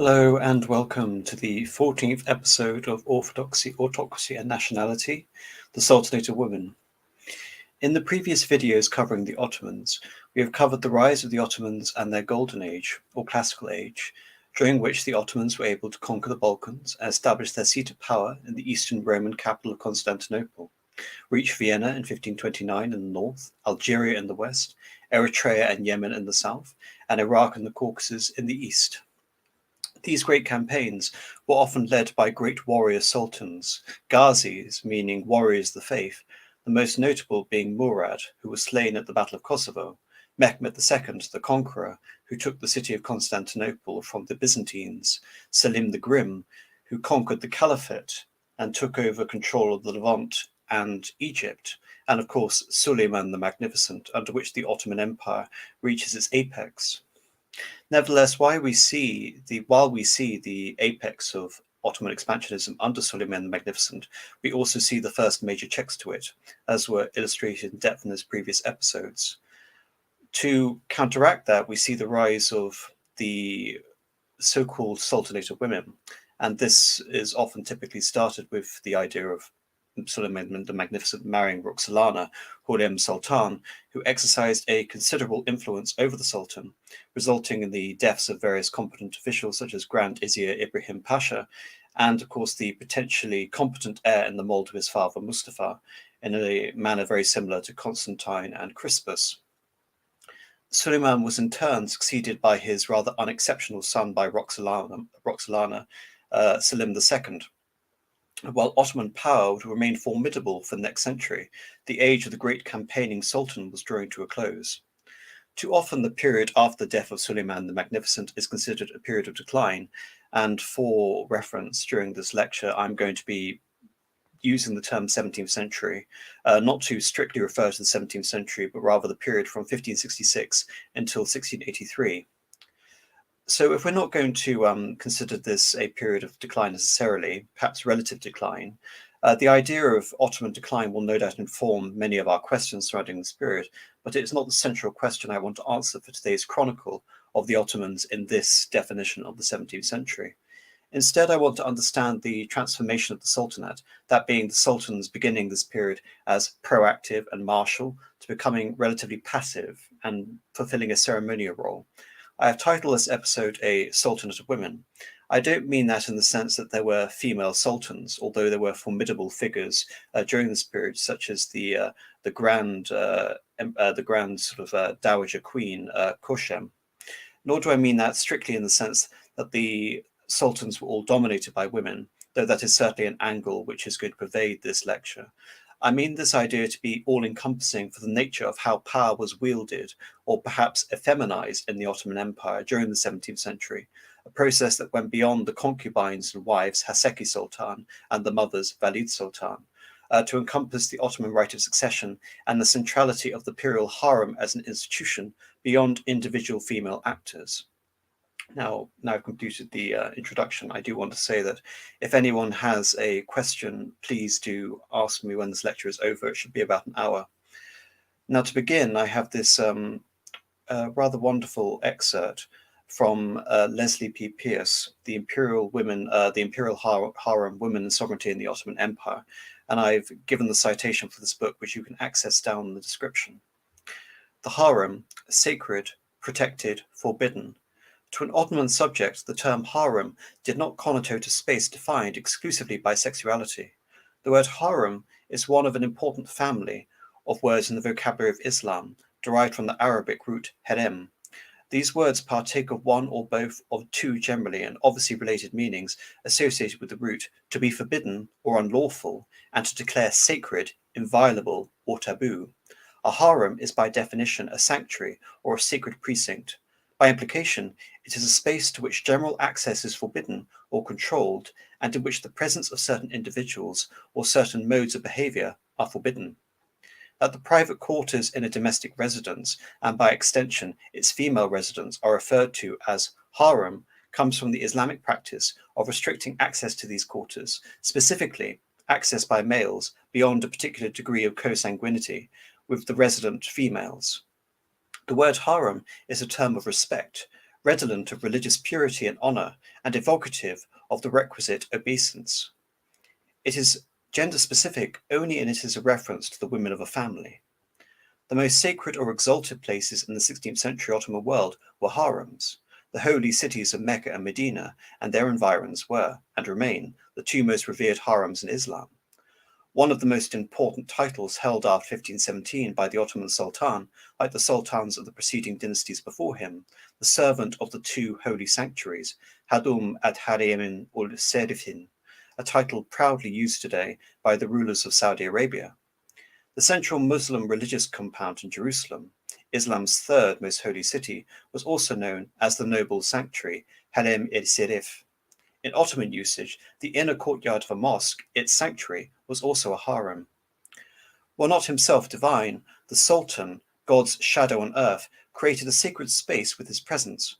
Hello and welcome to the 14th episode of Orthodoxy, Autocracy and Nationality, the Sultanate of Women. In the previous videos covering the Ottomans, we have covered the rise of the Ottomans and their Golden Age, or Classical Age, during which the Ottomans were able to conquer the Balkans and establish their seat of power in the Eastern Roman capital of Constantinople, reach Vienna in 1529 in the north, Algeria in the west, Eritrea and Yemen in the south, and Iraq and the Caucasus in the east. These great campaigns were often led by great warrior sultans, Ghazis, meaning warriors of the faith, the most notable being Murat, who was slain at the Battle of Kosovo, Mehmed II, the conqueror, who took the city of Constantinople from the Byzantines, Selim the Grim, who conquered the Caliphate and took over control of the Levant and Egypt, and of course Suleiman the Magnificent, under which the Ottoman Empire reaches its apex. Nevertheless, while we see the apex of Ottoman expansionism under Suleiman the Magnificent, we also see the first major checks to it, as were illustrated in depth in those previous episodes. To counteract that, we see the rise of the so-called Sultanate of Women, and this is often typically started with the idea of Suleiman the Magnificent marrying Roxolana, Harem Sultan, who exercised a considerable influence over the Sultan, resulting in the deaths of various competent officials such as Grand Vizier Ibrahim Pasha, and of course the potentially competent heir in the mold of his father Mustafa, in a manner very similar to Constantine and Crispus. Suleiman was in turn succeeded by his rather unexceptional son by Roxolana, Selim II. While Ottoman power would remain formidable for the next century, the age of the great campaigning sultan was drawing to a close. Too often the period after the death of Suleiman the Magnificent is considered a period of decline, and for reference during this lecture I'm going to be using the term 17th century, not to strictly refer to the 17th century, but rather the period from 1566 until 1683. So if we're not going to consider this a period of decline necessarily, perhaps relative decline, the idea of Ottoman decline will no doubt inform many of our questions surrounding this period, but it's not the central question I want to answer for today's chronicle of the Ottomans in this definition of the 17th century. Instead, I want to understand the transformation of the Sultanate, that being the Sultans beginning this period as proactive and martial to becoming relatively passive and fulfilling a ceremonial role. I have titled this episode A Sultanate of Women. I don't mean that in the sense that there were female sultans, although there were formidable figures during this period, such as the grand dowager queen Khoshem. Nor do I mean that strictly in the sense that the sultans were all dominated by women, though that is certainly an angle which is going to pervade this lecture. I mean this idea to be all-encompassing for the nature of how power was wielded, or perhaps effeminized in the Ottoman Empire during the 17th century, a process that went beyond the concubines and wives Haseki Sultan and the mothers Valid Sultan, to encompass the Ottoman right of succession and the centrality of the Imperial Haram as an institution beyond individual female actors. Now I've completed the introduction, I do want to say that if anyone has a question, please do ask me when this lecture is over. It should be about an hour. Now to begin, I have this rather wonderful excerpt from Leslie P. Pierce, the Imperial Harem, Women and Sovereignty in the Ottoman Empire, and I've given the citation for this book, which you can access down in the description. The harem, sacred, protected, forbidden. To an Ottoman subject, the term harem did not connote a space defined exclusively by sexuality. The word harem is one of an important family of words in the vocabulary of Islam, derived from the Arabic root harem. These words partake of one or both of two generally and obviously related meanings associated with the root to be forbidden or unlawful, and to declare sacred, inviolable, or taboo. A harem is by definition a sanctuary or a sacred precinct. By implication, it is a space to which general access is forbidden or controlled, and in which the presence of certain individuals or certain modes of behavior are forbidden. That the private quarters in a domestic residence, and by extension its female residents, are referred to as harem comes from the Islamic practice of restricting access to these quarters, specifically access by males beyond a particular degree of consanguinity with the resident females. The word harem is a term of respect, redolent of religious purity and honor, and evocative of the requisite obeisance. It is gender-specific only in it is a reference to the women of a family. The most sacred or exalted places in the 16th-century Ottoman world were harems. The holy cities of Mecca and Medina and their environs were, and remain, the two most revered harems in Islam. One of the most important titles held after 1517 by the Ottoman Sultan, like the sultans of the preceding dynasties before him, the servant of the two holy sanctuaries, Hadum ad Haremin ul Serifin, a title proudly used today by the rulers of Saudi Arabia. The central Muslim religious compound in Jerusalem, Islam's third most holy city, was also known as the noble sanctuary, Harem el-Serif. In Ottoman usage, the inner courtyard of a mosque, its sanctuary, was also a harem. While not himself divine, the Sultan, God's shadow on earth, created a sacred space with his presence.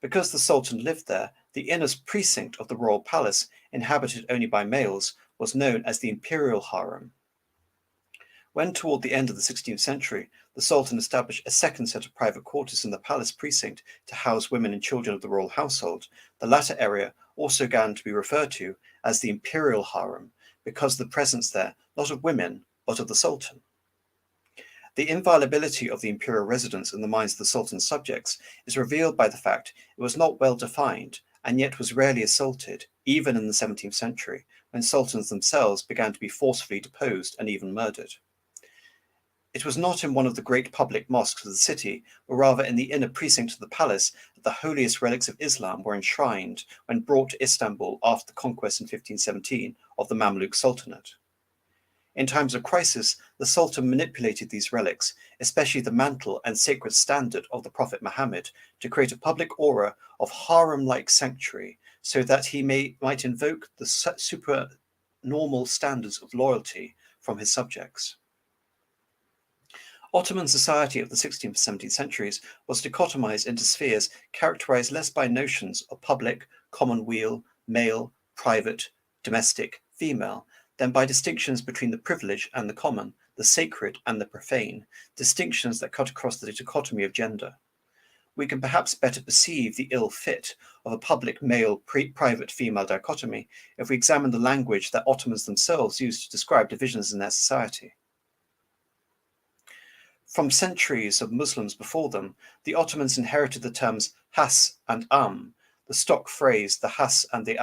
Because the Sultan lived there, the inner precinct of the royal palace, inhabited only by males, was known as the Imperial Haram. When, toward the end of the 16th century, the Sultan established a second set of private quarters in the palace precinct to house women and children of the royal household, the latter area also began to be referred to as the Imperial Harem, because of the presence there not of women, but of the Sultan. The inviolability of the imperial residence in the minds of the Sultan's subjects is revealed by the fact it was not well defined, and yet was rarely assaulted, even in the 17th century, when sultans themselves began to be forcefully deposed and even murdered. It was not in one of the great public mosques of the city, but rather in the inner precinct of the palace, that the holiest relics of Islam were enshrined when brought to Istanbul after the conquest in 1517 of the Mamluk Sultanate. In times of crisis, the Sultan manipulated these relics, especially the mantle and sacred standard of the Prophet Muhammad, to create a public aura of harem-like sanctuary, so that he might invoke the supernormal standards of loyalty from his subjects. Ottoman society of the 16th and 17th centuries was dichotomized into spheres characterized less by notions of public, commonweal, male, private, domestic, female, than by distinctions between the privileged and the common, the sacred and the profane, distinctions that cut across the dichotomy of gender. We can perhaps better perceive the ill fit of a public male private female dichotomy if we examine the language that Ottomans themselves used to describe divisions in their society. From centuries of Muslims before them, the Ottomans inherited the terms has and The stock phrase, the has and the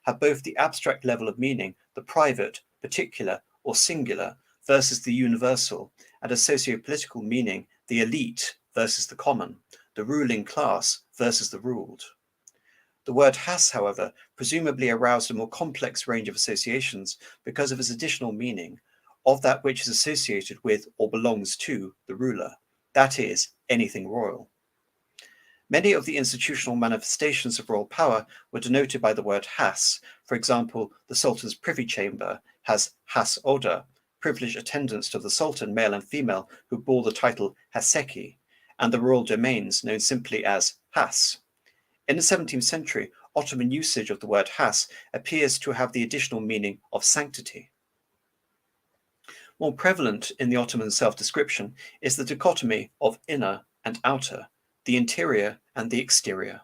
have both the abstract level of meaning, the private, particular, or singular, versus the universal, and a socio-political meaning, the elite versus the common, the ruling class versus the ruled. The word has, however, presumably aroused a more complex range of associations because of its additional meaning, of that which is associated with or belongs to the ruler, that is, anything royal. Many of the institutional manifestations of royal power were denoted by the word has. For example, the Sultan's privy chamber has has oda, privileged attendants to the Sultan, male and female, who bore the title haseki, and the royal domains known simply as has. In the 17th century, Ottoman usage of the word has appears to have the additional meaning of sanctity. More prevalent in the Ottoman self-description is the dichotomy of inner and outer, the interior and the exterior.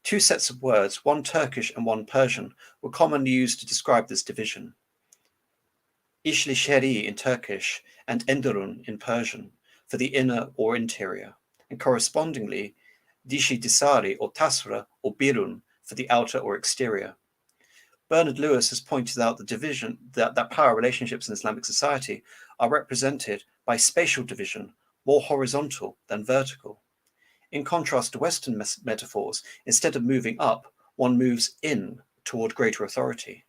Two sets of words, one Turkish and one Persian, were commonly used to describe this division. İçli in Turkish and Enderun in Persian for the inner or interior, and correspondingly Dişi or Tasra or Birun for the outer or exterior. Bernard Lewis has pointed out the division that power relationships in Islamic society are represented by spatial division, more horizontal than vertical. In contrast to Western metaphors, instead of moving up, one moves in toward greater authority.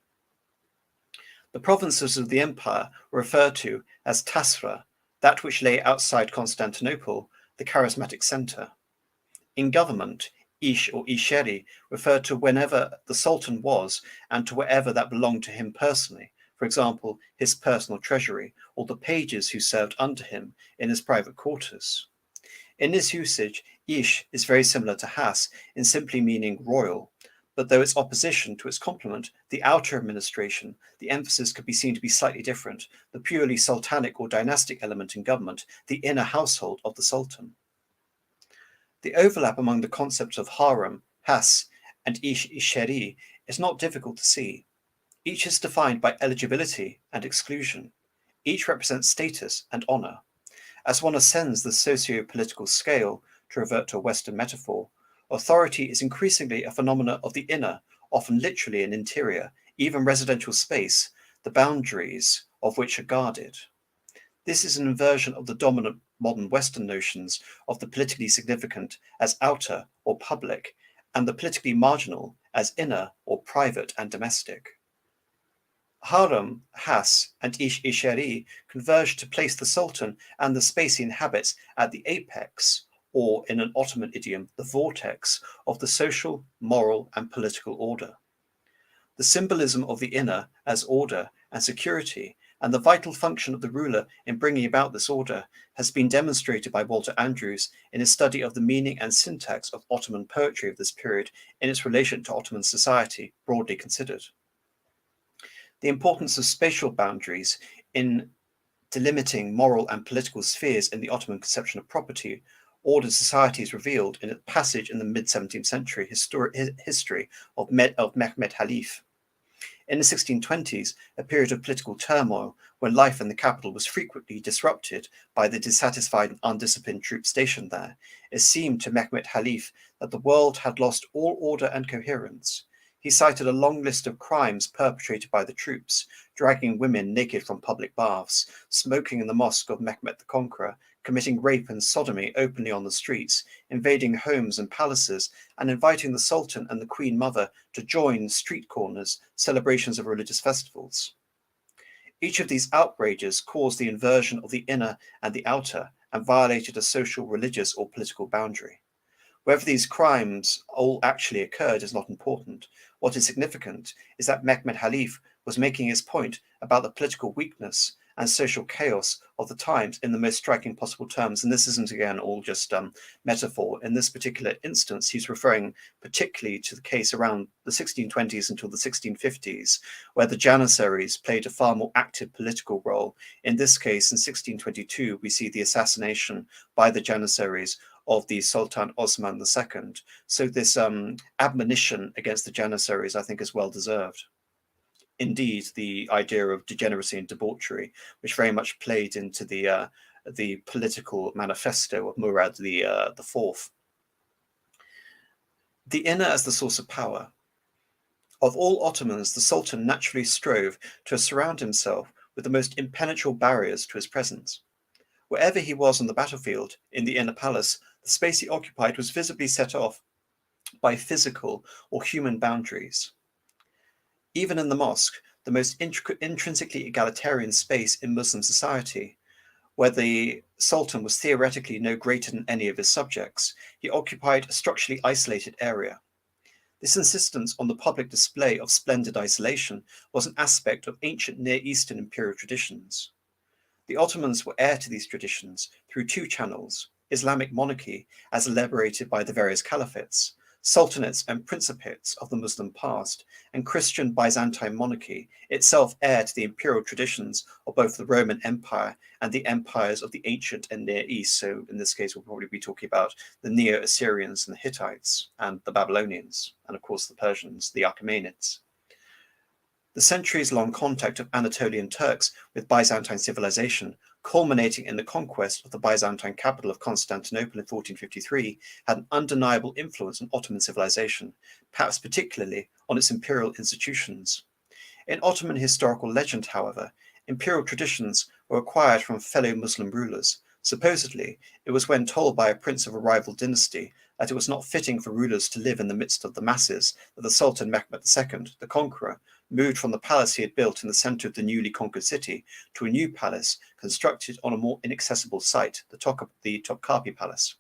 The provinces of the empire were referred to as Tasra, that which lay outside Constantinople, the charismatic center. In government, Ish or Isheri referred to whenever the Sultan was and to wherever that belonged to him personally, for example, his personal treasury, or the pages who served under him in his private quarters. In this usage, Ish is very similar to Has in simply meaning royal, but though its opposition to its complement, the outer administration, the emphasis could be seen to be slightly different, the purely sultanic or dynastic element in government, the inner household of the Sultan. The overlap among the concepts of harem, has, and ish-isheri is not difficult to see. Each is defined by eligibility and exclusion. Each represents status and honor. As one ascends the socio-political scale, to revert to a Western metaphor, authority is increasingly a phenomena of the inner, often literally an interior, even residential space, the boundaries of which are guarded. This is an inversion of the dominant modern Western notions of the politically significant as outer or public, and the politically marginal as inner or private and domestic. Harem, Has, and Ish-Isheri converge to place the Sultan and the space he inhabits at the apex, or in an Ottoman idiom, the vortex, of the social, moral, and political order. The symbolism of the inner as order and security, and the vital function of the ruler in bringing about this order, has been demonstrated by Walter Andrews in his study of the meaning and syntax of Ottoman poetry of this period in its relation to Ottoman society, broadly considered. The importance of spatial boundaries in delimiting moral and political spheres in the Ottoman conception of property, ordered society is revealed in a passage in the mid-17th century history of Mehmed Halif. In the 1620s, a period of political turmoil when life in the capital was frequently disrupted by the dissatisfied and undisciplined troops stationed there, it seemed to Mehmed Halif that the world had lost all order and coherence. He cited a long list of crimes perpetrated by the troops, dragging women naked from public baths, smoking in the mosque of Mehmed the Conqueror, committing rape and sodomy openly on the streets, invading homes and palaces, and inviting the Sultan and the Queen Mother to join street corners, celebrations of religious festivals. Each of these outrages caused the inversion of the inner and the outer and violated a social, religious, or political boundary. Whether these crimes all actually occurred is not important. What is significant is that Mehmed Halif was making his point about the political weakness and social chaos of the times in the most striking possible terms. And this isn't, again, all just metaphor. In this particular instance, he's referring particularly to the case around the 1620s until the 1650s, where the Janissaries played a far more active political role. In this case, in 1622, we see the assassination by the Janissaries of the Sultan Osman II. So this admonition against the Janissaries, I think, is well deserved. Indeed, the idea of degeneracy and debauchery, which very much played into the political manifesto of Murad the Fourth. The inner as the source of power. Of all Ottomans, the Sultan naturally strove to surround himself with the most impenetrable barriers to his presence. Wherever he was on the battlefield, in the inner palace, the space he occupied was visibly set off by physical or human boundaries. Even in the mosque, the most intrinsically egalitarian space in Muslim society, where the Sultan was theoretically no greater than any of his subjects, he occupied a structurally isolated area. This insistence on the public display of splendid isolation was an aspect of ancient Near Eastern imperial traditions. The Ottomans were heir to these traditions through two channels: Islamic monarchy, as elaborated by the various caliphates, sultanates and principates of the Muslim past, and Christian Byzantine monarchy, itself heir to the imperial traditions of both the Roman Empire and the empires of the ancient and Near East. So in this case, we'll probably be talking about the Neo-Assyrians and the Hittites and the Babylonians, and of course the Persians, the Achaemenids. The centuries-long contact of Anatolian Turks with Byzantine civilization, culminating in the conquest of the Byzantine capital of Constantinople in 1453, had an undeniable influence on Ottoman civilization, perhaps particularly on its imperial institutions. In Ottoman historical legend, however, imperial traditions were acquired from fellow Muslim rulers. Supposedly, it was when told by a prince of a rival dynasty that it was not fitting for rulers to live in the midst of the masses that the Sultan Mehmed II, the Conqueror, moved from the palace he had built in the center of the newly conquered city to a new palace constructed on a more inaccessible site, the Topkapi Palace.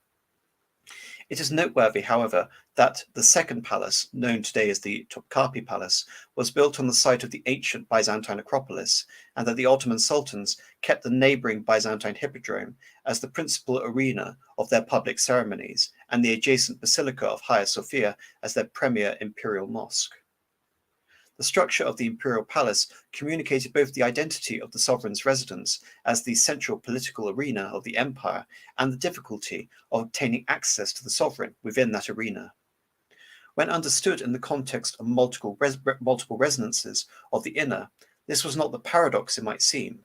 It is noteworthy, however, that the second palace, known today as the Topkapi Palace, was built on the site of the ancient Byzantine Acropolis, and that the Ottoman sultans kept the neighboring Byzantine Hippodrome as the principal arena of their public ceremonies, and the adjacent Basilica of Hagia Sophia as their premier imperial mosque. The structure of the imperial palace communicated both the identity of the sovereign's residence as the central political arena of the empire and the difficulty of obtaining access to the sovereign within that arena. When understood in the context of multiple resonances of the inner, this was not the paradox it might seem.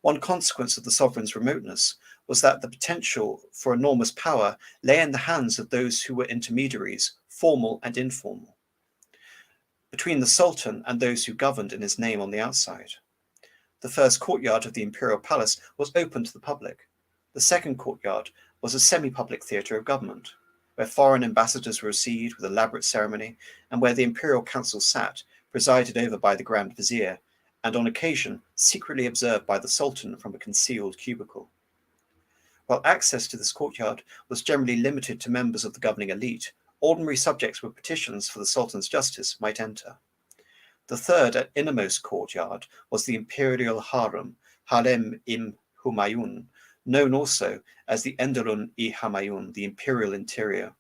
One consequence of the sovereign's remoteness was that the potential for enormous power lay in the hands of those who were intermediaries, formal and informal, between the Sultan and those who governed in his name on the outside. The first courtyard of the imperial palace was open to the public. The second courtyard was a semi-public theatre of government, where foreign ambassadors were received with elaborate ceremony, and where the imperial council sat, presided over by the Grand Vizier, and on occasion secretly observed by the Sultan from a concealed cubicle. While access to this courtyard was generally limited to members of the governing elite, ordinary subjects with petitions for the Sultan's justice might enter. The third and innermost courtyard was the Imperial Haram, Harem im Humayun, known also as the Enderun-i-Humayun, the Imperial Interior.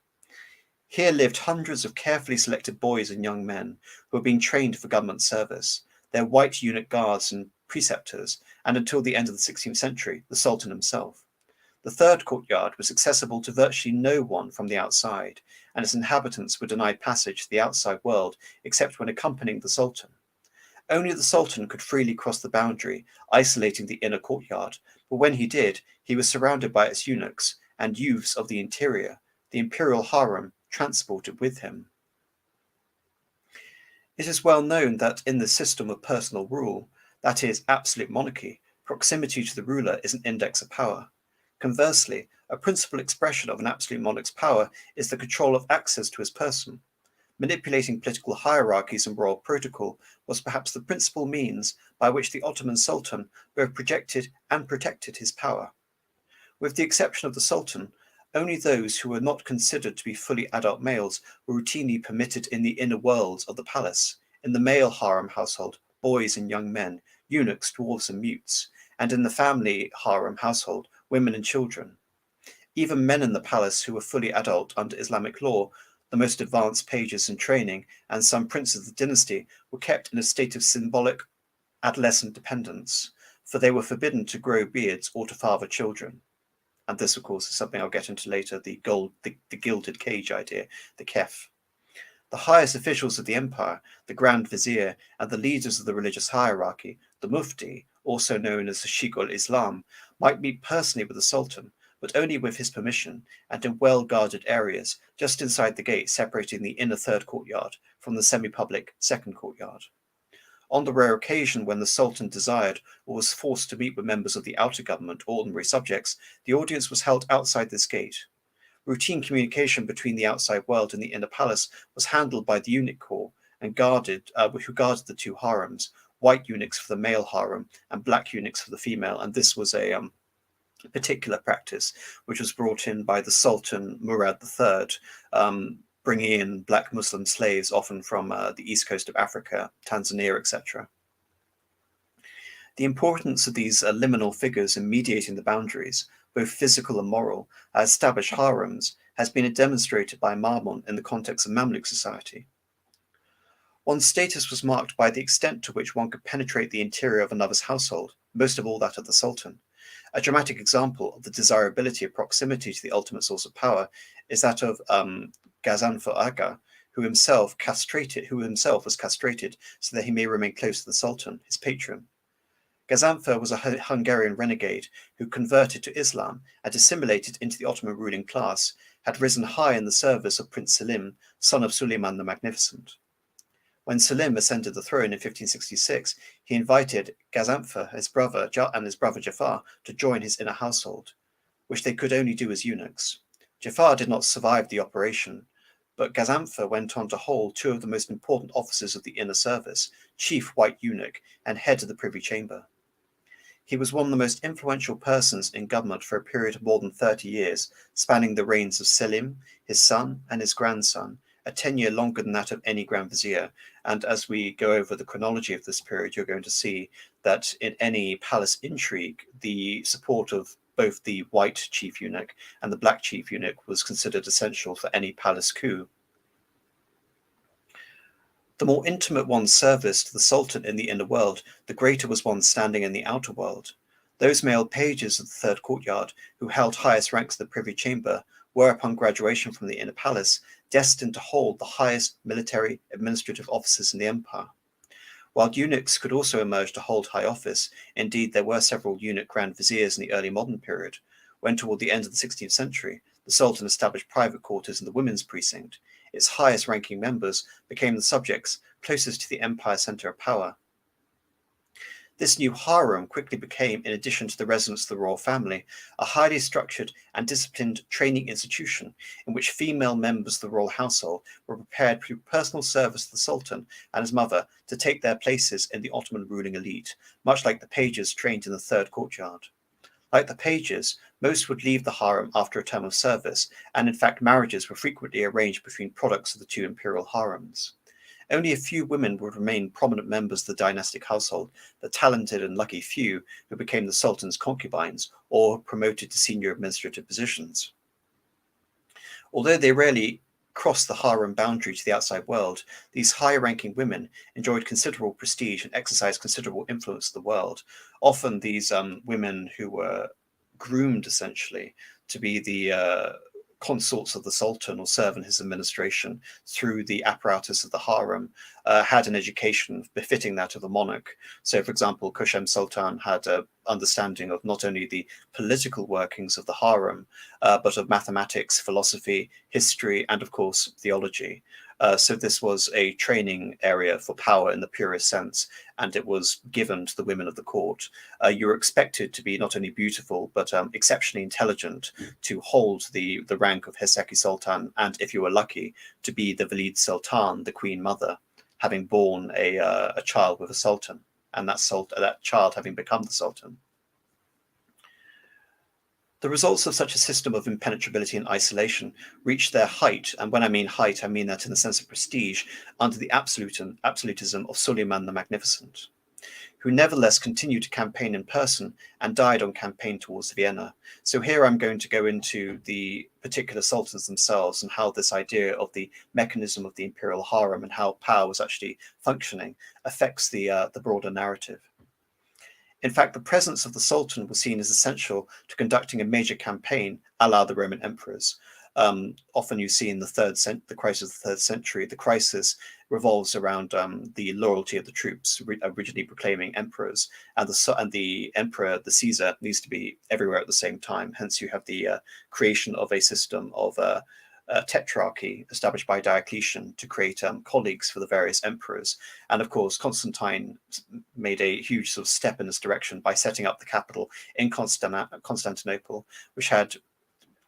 Here lived hundreds of carefully selected boys and young men who were being trained for government service, their white eunuch guards and preceptors, and until the end of the 16th century, the Sultan himself. The third courtyard was accessible to virtually no one from the outside, and its inhabitants were denied passage to the outside world except when accompanying the Sultan. Only the Sultan could freely cross the boundary, isolating the inner courtyard, but when he did, he was surrounded by its eunuchs and youths of the interior, the Imperial Haram, transported with him. It is well known that in the system of personal rule, that is, absolute monarchy, proximity to the ruler is an index of power. Conversely, a principal expression of an absolute monarch's power is the control of access to his person. Manipulating political hierarchies and royal protocol was perhaps the principal means by which the Ottoman Sultan both projected and protected his power. With the exception of the Sultan, only those who were not considered to be fully adult males were routinely permitted in the inner worlds of the palace. In the male harem household, boys and young men, eunuchs, dwarves and mutes, and in the family harem household, women and children. Even men in the palace who were fully adult under Islamic law, the most advanced pages in training, and some princes of the dynasty were kept in a state of symbolic adolescent dependence, for they were forbidden to grow beards or to father children. And this, of course, is something I'll get into later, the gilded cage idea, the kef. The highest officials of the empire, the Grand Vizier, and the leaders of the religious hierarchy, the Mufti, also known as the Sheikh ul-Islam, might meet personally with the Sultan, but only with his permission and in well-guarded areas just inside the gate separating the inner third courtyard from the semi-public second courtyard. On the rare occasion when the Sultan desired or was forced to meet with members of the outer government or ordinary subjects, the audience was held outside this gate. Routine communication between the outside world and the inner palace was handled by the eunuch corps and who guarded the two harems, white eunuchs for the male harem and black eunuchs for the female, and this was a particular practice which was brought in by the Sultan Murat III, bringing in black Muslim slaves, often from the east coast of Africa, Tanzania, etc. The importance of these liminal figures in mediating the boundaries, both physical and moral, as established harems, has been demonstrated by Marmon in the context of Mamluk society. One's status was marked by the extent to which one could penetrate the interior of another's household, most of all that of the Sultan. A dramatic example of the desirability of proximity to the ultimate source of power is that of Gazanfer Aga, who himself was castrated so that he may remain close to the Sultan, his patron. Gazanfer was a Hungarian renegade who converted to Islam and assimilated into the Ottoman ruling class, had risen high in the service of Prince Selim, son of Suleiman the Magnificent. When Selim ascended the throne in 1566, he invited Gazanfer, his brother Jafar, to join his inner household, which they could only do as eunuchs. Jafar did not survive the operation, but Gazanfer went on to hold two of the most important offices of the inner service, chief white eunuch and head of the privy chamber. He was one of the most influential persons in government for a period of more than 30 years, spanning the reigns of Selim, his son, and his grandson, a tenure longer than that of any Grand Vizier. And as we go over the chronology of this period, you're going to see that in any palace intrigue, the support of both the white chief eunuch and the black chief eunuch was considered essential for any palace coup. The more intimate one's service to the Sultan in the inner world, the greater was one standing in the outer world. Those male pages of the third courtyard, who held highest ranks in the privy chamber, were, upon graduation from the inner palace, destined to hold the highest military administrative offices in the empire. While eunuchs could also emerge to hold high office, indeed there were several eunuch grand viziers in the early modern period, when toward the end of the 16th century, the Sultan established private quarters in the women's precinct. Its highest ranking members became the subjects closest to the empire's center of power. This new harem quickly became, in addition to the residence of the royal family, a highly structured and disciplined training institution in which female members of the royal household were prepared through personal service to the Sultan and his mother to take their places in the Ottoman ruling elite, much like the pages trained in the third courtyard. Like the pages, most would leave the harem after a term of service, and in fact marriages were frequently arranged between products of the two imperial harems. Only a few women would remain prominent members of the dynastic household, the talented and lucky few who became the Sultan's concubines or promoted to senior administrative positions. Although they rarely crossed the harem boundary to the outside world, these high-ranking women enjoyed considerable prestige and exercised considerable influence in the world. Often these women who were groomed essentially to be the consorts of the Sultan or serve in his administration through the apparatus of the harem had an education befitting that of the monarch. So, for example, Touhan Sultan had an understanding of not only the political workings of the harem, but of mathematics, philosophy, history, and of course, theology. So this was a training area for power in the purest sense, and it was given to the women of the court. You were expected to be not only beautiful, but exceptionally intelligent, to hold the rank of Heseki Sultan, and if you were lucky, to be the Valid Sultan, the queen mother, having borne a child with a sultan, and that child having become the sultan. The results of such a system of impenetrability and isolation reached their height, and when I mean height, I mean that in the sense of prestige, under the absolutism of Suleiman the Magnificent, who nevertheless continued to campaign in person and died on campaign towards Vienna. So here I'm going to go into the particular sultans themselves and how this idea of the mechanism of the imperial harem and how power was actually functioning affects the broader narrative. In fact, the presence of the Sultan was seen as essential to conducting a major campaign, a la the Roman emperors. Often you see in the crisis of the 3rd century, the crisis revolves around the loyalty of the troops, originally proclaiming emperors, and the emperor, the Caesar, needs to be everywhere at the same time. Hence, you have the creation of a system of tetrarchy established by Diocletian to create colleagues for the various emperors. And of course, Constantine made a huge sort of step in this direction by setting up the capital in Constantinople, which had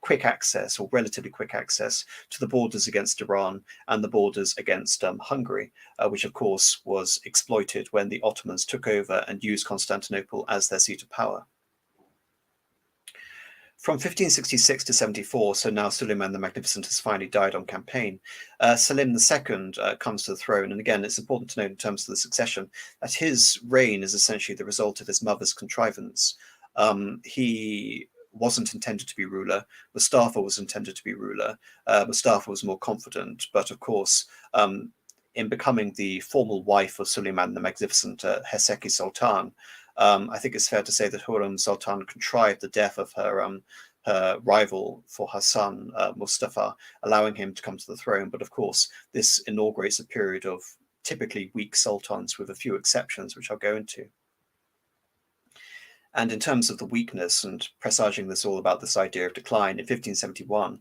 quick access, or relatively quick access, to the borders against Iran and the borders against Hungary, which of course was exploited when the Ottomans took over and used Constantinople as their seat of power. From 1566 to 74, so now Suleiman the Magnificent has finally died on campaign, Selim II comes to the throne. And again, it's important to note in terms of the succession that his reign is essentially the result of his mother's contrivance. He wasn't intended to be ruler. Mustafa was intended to be ruler. Mustafa was more confident, but of course, in becoming the formal wife of Suleiman the Magnificent, Heseki Sultan, I think it's fair to say that Touhan Sultan contrived the death of her rival for her son, Mustafa, allowing him to come to the throne. But of course, this inaugurates a period of typically weak sultans, with a few exceptions, which I'll go into. And in terms of the weakness and presaging this all about this idea of decline, in 1571,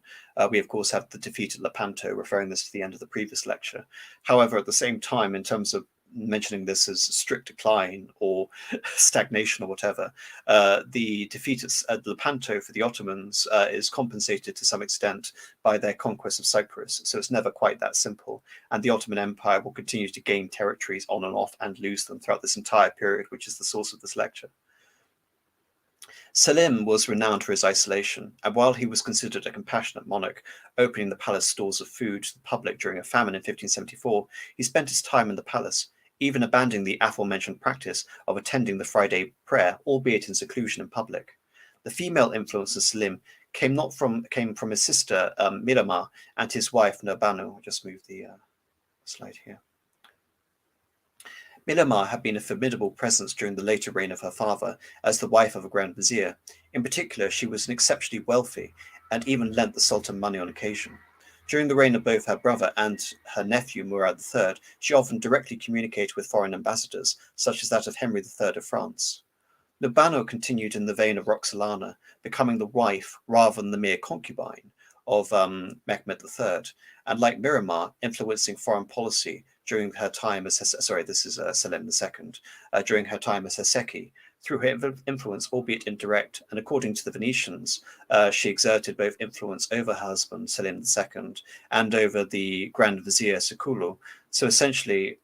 we of course have the defeat at Lepanto, referring this to the end of the previous lecture. However, at the same time, in terms of mentioning this as strict decline or stagnation or whatever, the defeat at Lepanto for the Ottomans is compensated to some extent by their conquest of Cyprus. So it's never quite that simple. And the Ottoman Empire will continue to gain territories on and off and lose them throughout this entire period, which is the source of this lecture. Selim was renowned for his isolation, and while he was considered a compassionate monarch, opening the palace stores of food to the public during a famine in 1574, he spent his time in the palace, even abandoning the aforementioned practice of attending the Friday prayer, albeit in seclusion in public. The female influence of Selim came from his sister Miramar and his wife Nurbanu. I'll just move the slide here. Milamar had been a formidable presence during the later reign of her father as the wife of a Grand Vizier. In particular, she was exceptionally wealthy and even lent the Sultan money on occasion. During the reign of both her brother and her nephew Murat III, she often directly communicated with foreign ambassadors, such as that of Henry III of France. Nurbanu continued in the vein of Roxolana, becoming the wife rather than the mere concubine of Mehmed III, and like Miramar, influencing foreign policy during her time as Selim II, during her time as Haseki, through her influence, albeit indirect, and according to the Venetians, she exerted both influence over her husband Selim II and over the Grand Vizier Sekulu. So essentially,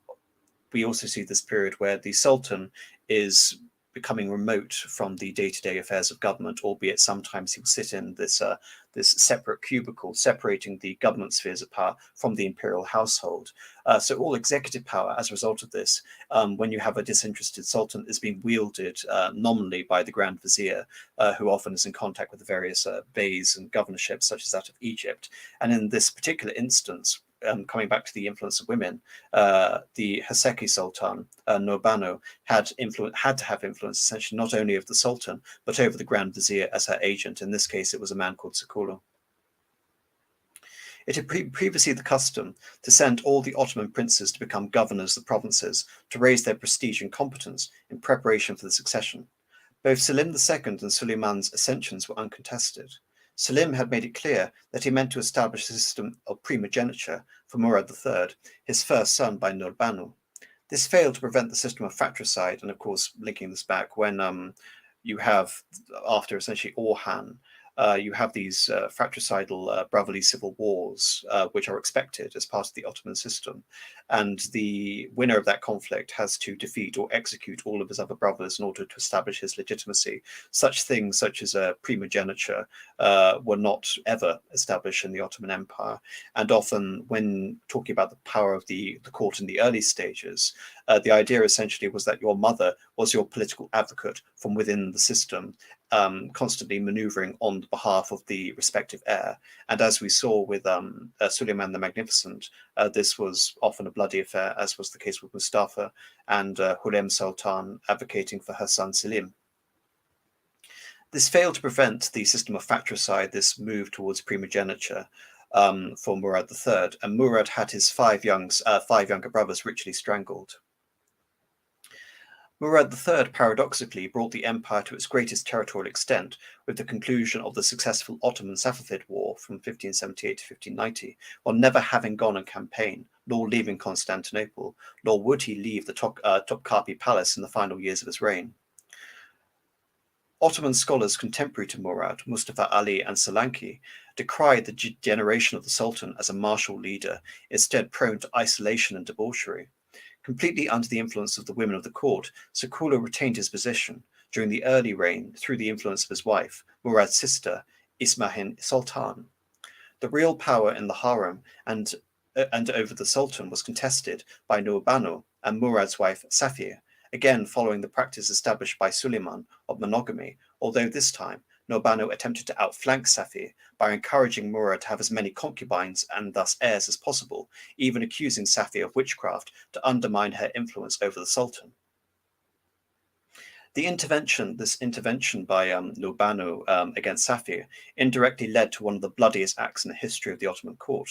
we also see this period where the Sultan is becoming remote from the day-to-day affairs of government, albeit sometimes he will sit in this separate cubicle, separating the government spheres of power from the imperial household. So all executive power, as a result of this, when you have a disinterested sultan, is being wielded nominally by the Grand Vizier, who often is in contact with the various beys and governorships, such as that of Egypt. And in this particular instance, coming back to the influence of women, the Haseki Sultan, Nurbanu, had to have influence essentially not only of the Sultan, but over the Grand Vizier as her agent. In this case, it was a man called Sekulu. It had previously the custom to send all the Ottoman princes to become governors of the provinces to raise their prestige and competence in preparation for the succession. Both Selim II and Suleiman's ascensions were uncontested. Selim had made it clear that he meant to establish a system of primogeniture for Murad III, his first son by Nurbanu. This failed to prevent the system of fratricide, and of course, linking this back, when you have, after essentially Orhan, you have these fratricidal brotherly civil wars, which are expected as part of the Ottoman system. And the winner of that conflict has to defeat or execute all of his other brothers in order to establish his legitimacy. Such things, such as primogeniture, were not ever established in the Ottoman Empire. And often, when talking about the power of the court in the early stages, the idea essentially was that your mother was your political advocate from within the system, constantly maneuvering on behalf of the respective heir. And as we saw with Suleiman the Magnificent, this was often a bloody affair, as was the case with Mustafa and Hürrem Sultan advocating for her son Selim. This failed to prevent the system of fratricide, this move towards primogeniture for Murad III, and Murad had his five younger brothers ritually strangled. Murad III paradoxically brought the empire to its greatest territorial extent with the conclusion of the successful Ottoman-Safavid War from 1578 to 1590, while never having gone on campaign, nor leaving Constantinople, nor would he leave the Topkapi Palace in the final years of his reign. Ottoman scholars contemporary to Murad, Mustafa Ali and Solanki, decried the generation of the Sultan as a martial leader, instead prone to isolation and debauchery. Completely under the influence of the women of the court, Sekulu retained his position during the early reign through the influence of his wife, Murad's sister, Ismahin Sultan. The real power in the harem and over the Sultan was contested by Nurbanu and Murad's wife Safiya, again following the practice established by Suleiman of monogamy, although this time Nurbanu attempted to outflank Safiya by encouraging Murad to have as many concubines and thus heirs as possible, even accusing Safiya of witchcraft to undermine her influence over the Sultan. This intervention by Nurbanu against Safiya indirectly led to one of the bloodiest acts in the history of the Ottoman court.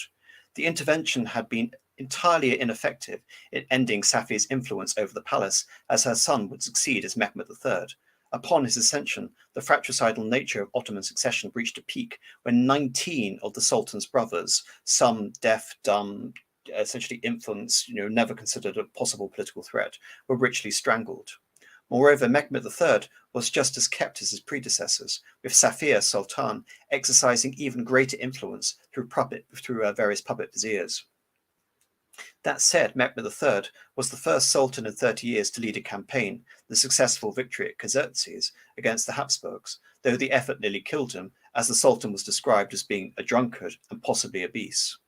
The intervention had been entirely ineffective in ending Safiya's influence over the palace, as her son would succeed as Mehmed III. Upon his ascension, the fratricidal nature of Ottoman succession reached a peak when 19 of the Sultan's brothers, some deaf, dumb, essentially infants, never considered a possible political threat, were ritually strangled. Moreover, Mehmed III was just as kept as his predecessors, with Safiya Sultan exercising even greater influence through various puppet viziers. That said, Mehmed III was the first Sultan in 30 years to lead a campaign, the successful victory at Xerxes against the Habsburgs, though the effort nearly killed him, as the Sultan was described as being a drunkard and possibly obese.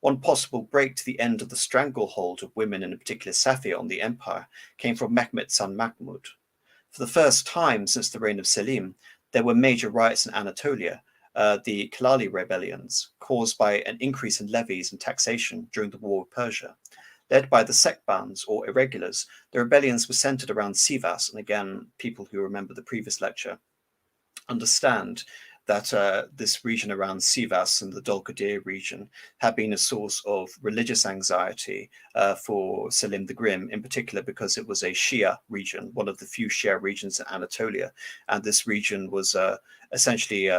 One possible break to the end of the stranglehold of women, in particular Safiya, on the empire came from Mehmed's son Mahmud. For the first time since the reign of Selim, there were major riots in Anatolia, the Kilali rebellions, caused by an increase in levies and taxation during the war with Persia. Led by the Sekbans, or irregulars, the rebellions were centered around Sivas, and again, people who remember the previous lecture understand that this region around Sivas and the Dol-Qadir region had been a source of religious anxiety for Selim the Grim, in particular because it was a Shia region, one of the few Shia regions in Anatolia. And this region was essentially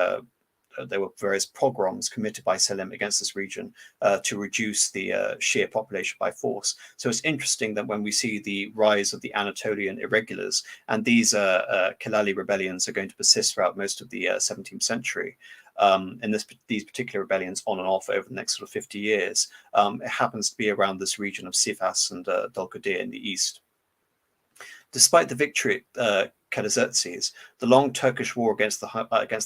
there were various pogroms committed by Selim against this region to reduce the Shia population by force. So it's interesting that when we see the rise of the Anatolian irregulars, and these Kilali rebellions are going to persist throughout most of the 17th century, and these particular rebellions on and off over the next sort of 50 years, it happens to be around this region of Sivas and Dol-Qadir in the east. Despite the victory at Karazetzes, the long Turkish war against the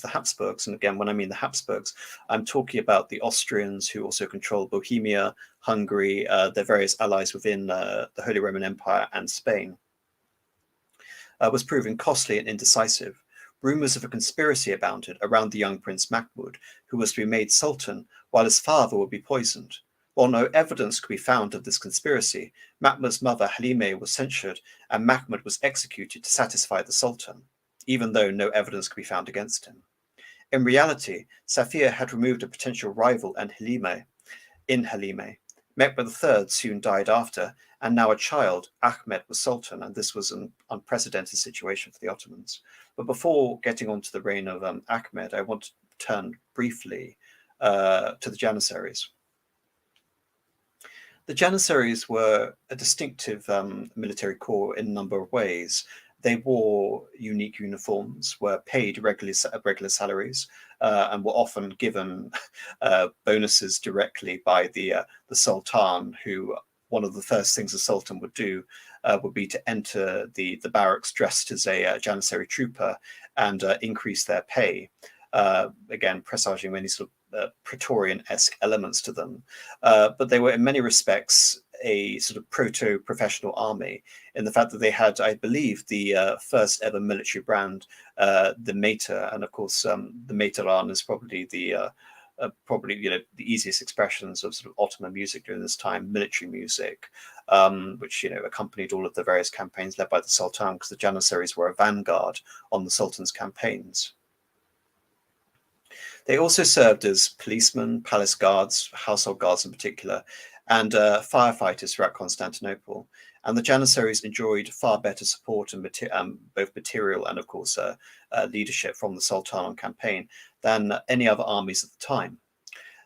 Habsburgs, and again, when I mean the Habsburgs, I'm talking about the Austrians who also control Bohemia, Hungary, their various allies within the Holy Roman Empire and Spain, was proving costly and indecisive. Rumors of a conspiracy abounded around the young Prince Mahmud, who was to be made Sultan, while his father would be poisoned. While no evidence could be found of this conspiracy, Mahmud's mother Halime was censured and Mahmud was executed to satisfy the Sultan, even though no evidence could be found against him. In reality, Safiya had removed a potential rival in Halime. Mehmed III soon died after, and now a child, Ahmed, was Sultan, and this was an unprecedented situation for the Ottomans. But before getting on to the reign of Ahmed, I want to turn briefly to the Janissaries. The Janissaries were a distinctive military corps in a number of ways. They wore unique uniforms, were paid regular salaries, and were often given bonuses directly by the Sultan, who one of the first things the Sultan would do would be to enter the barracks dressed as a Janissary trooper and increase their pay. Again, presaging many sort of Praetorian-esque elements to them, but they were in many respects a sort of proto-professional army in the fact that they had, I believe, the first ever military brand, the Meter, and of course the Meteran is probably the the easiest expressions of sort of Ottoman music during this time, military music, which accompanied all of the various campaigns led by the Sultan, because the Janissaries were a vanguard on the Sultan's campaigns. They also served as policemen, palace guards, household guards in particular, and firefighters throughout Constantinople. And the Janissaries enjoyed far better support and both material and, of course, leadership from the Sultan on campaign than any other armies at the time.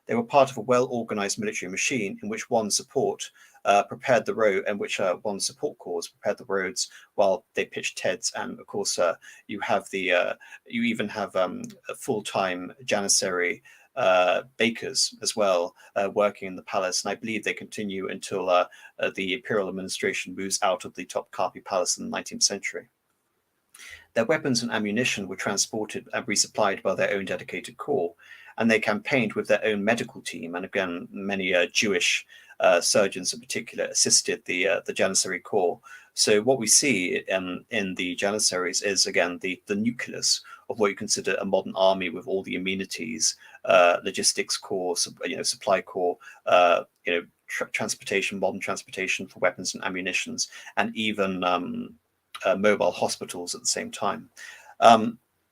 They were part of a well-organized military machine in which one support prepared the road, and which one support corps prepared the roads while they pitched tents. And of course, you even have full-time Janissary bakers as well working in the palace, and I believe they continue until the imperial administration moves out of the Topkapi Palace in the 19th century. Their weapons and ammunition were transported and resupplied by their own dedicated corps, and they campaigned with their own medical team. And again, many Jewish surgeons in particular assisted the Janissary corps. So what we see in the Janissaries is, again, the nucleus of what you consider a modern army, with all the amenities, logistics corps, supply corps, transportation, modern transportation for weapons and ammunitions, and even mobile hospitals at the same time.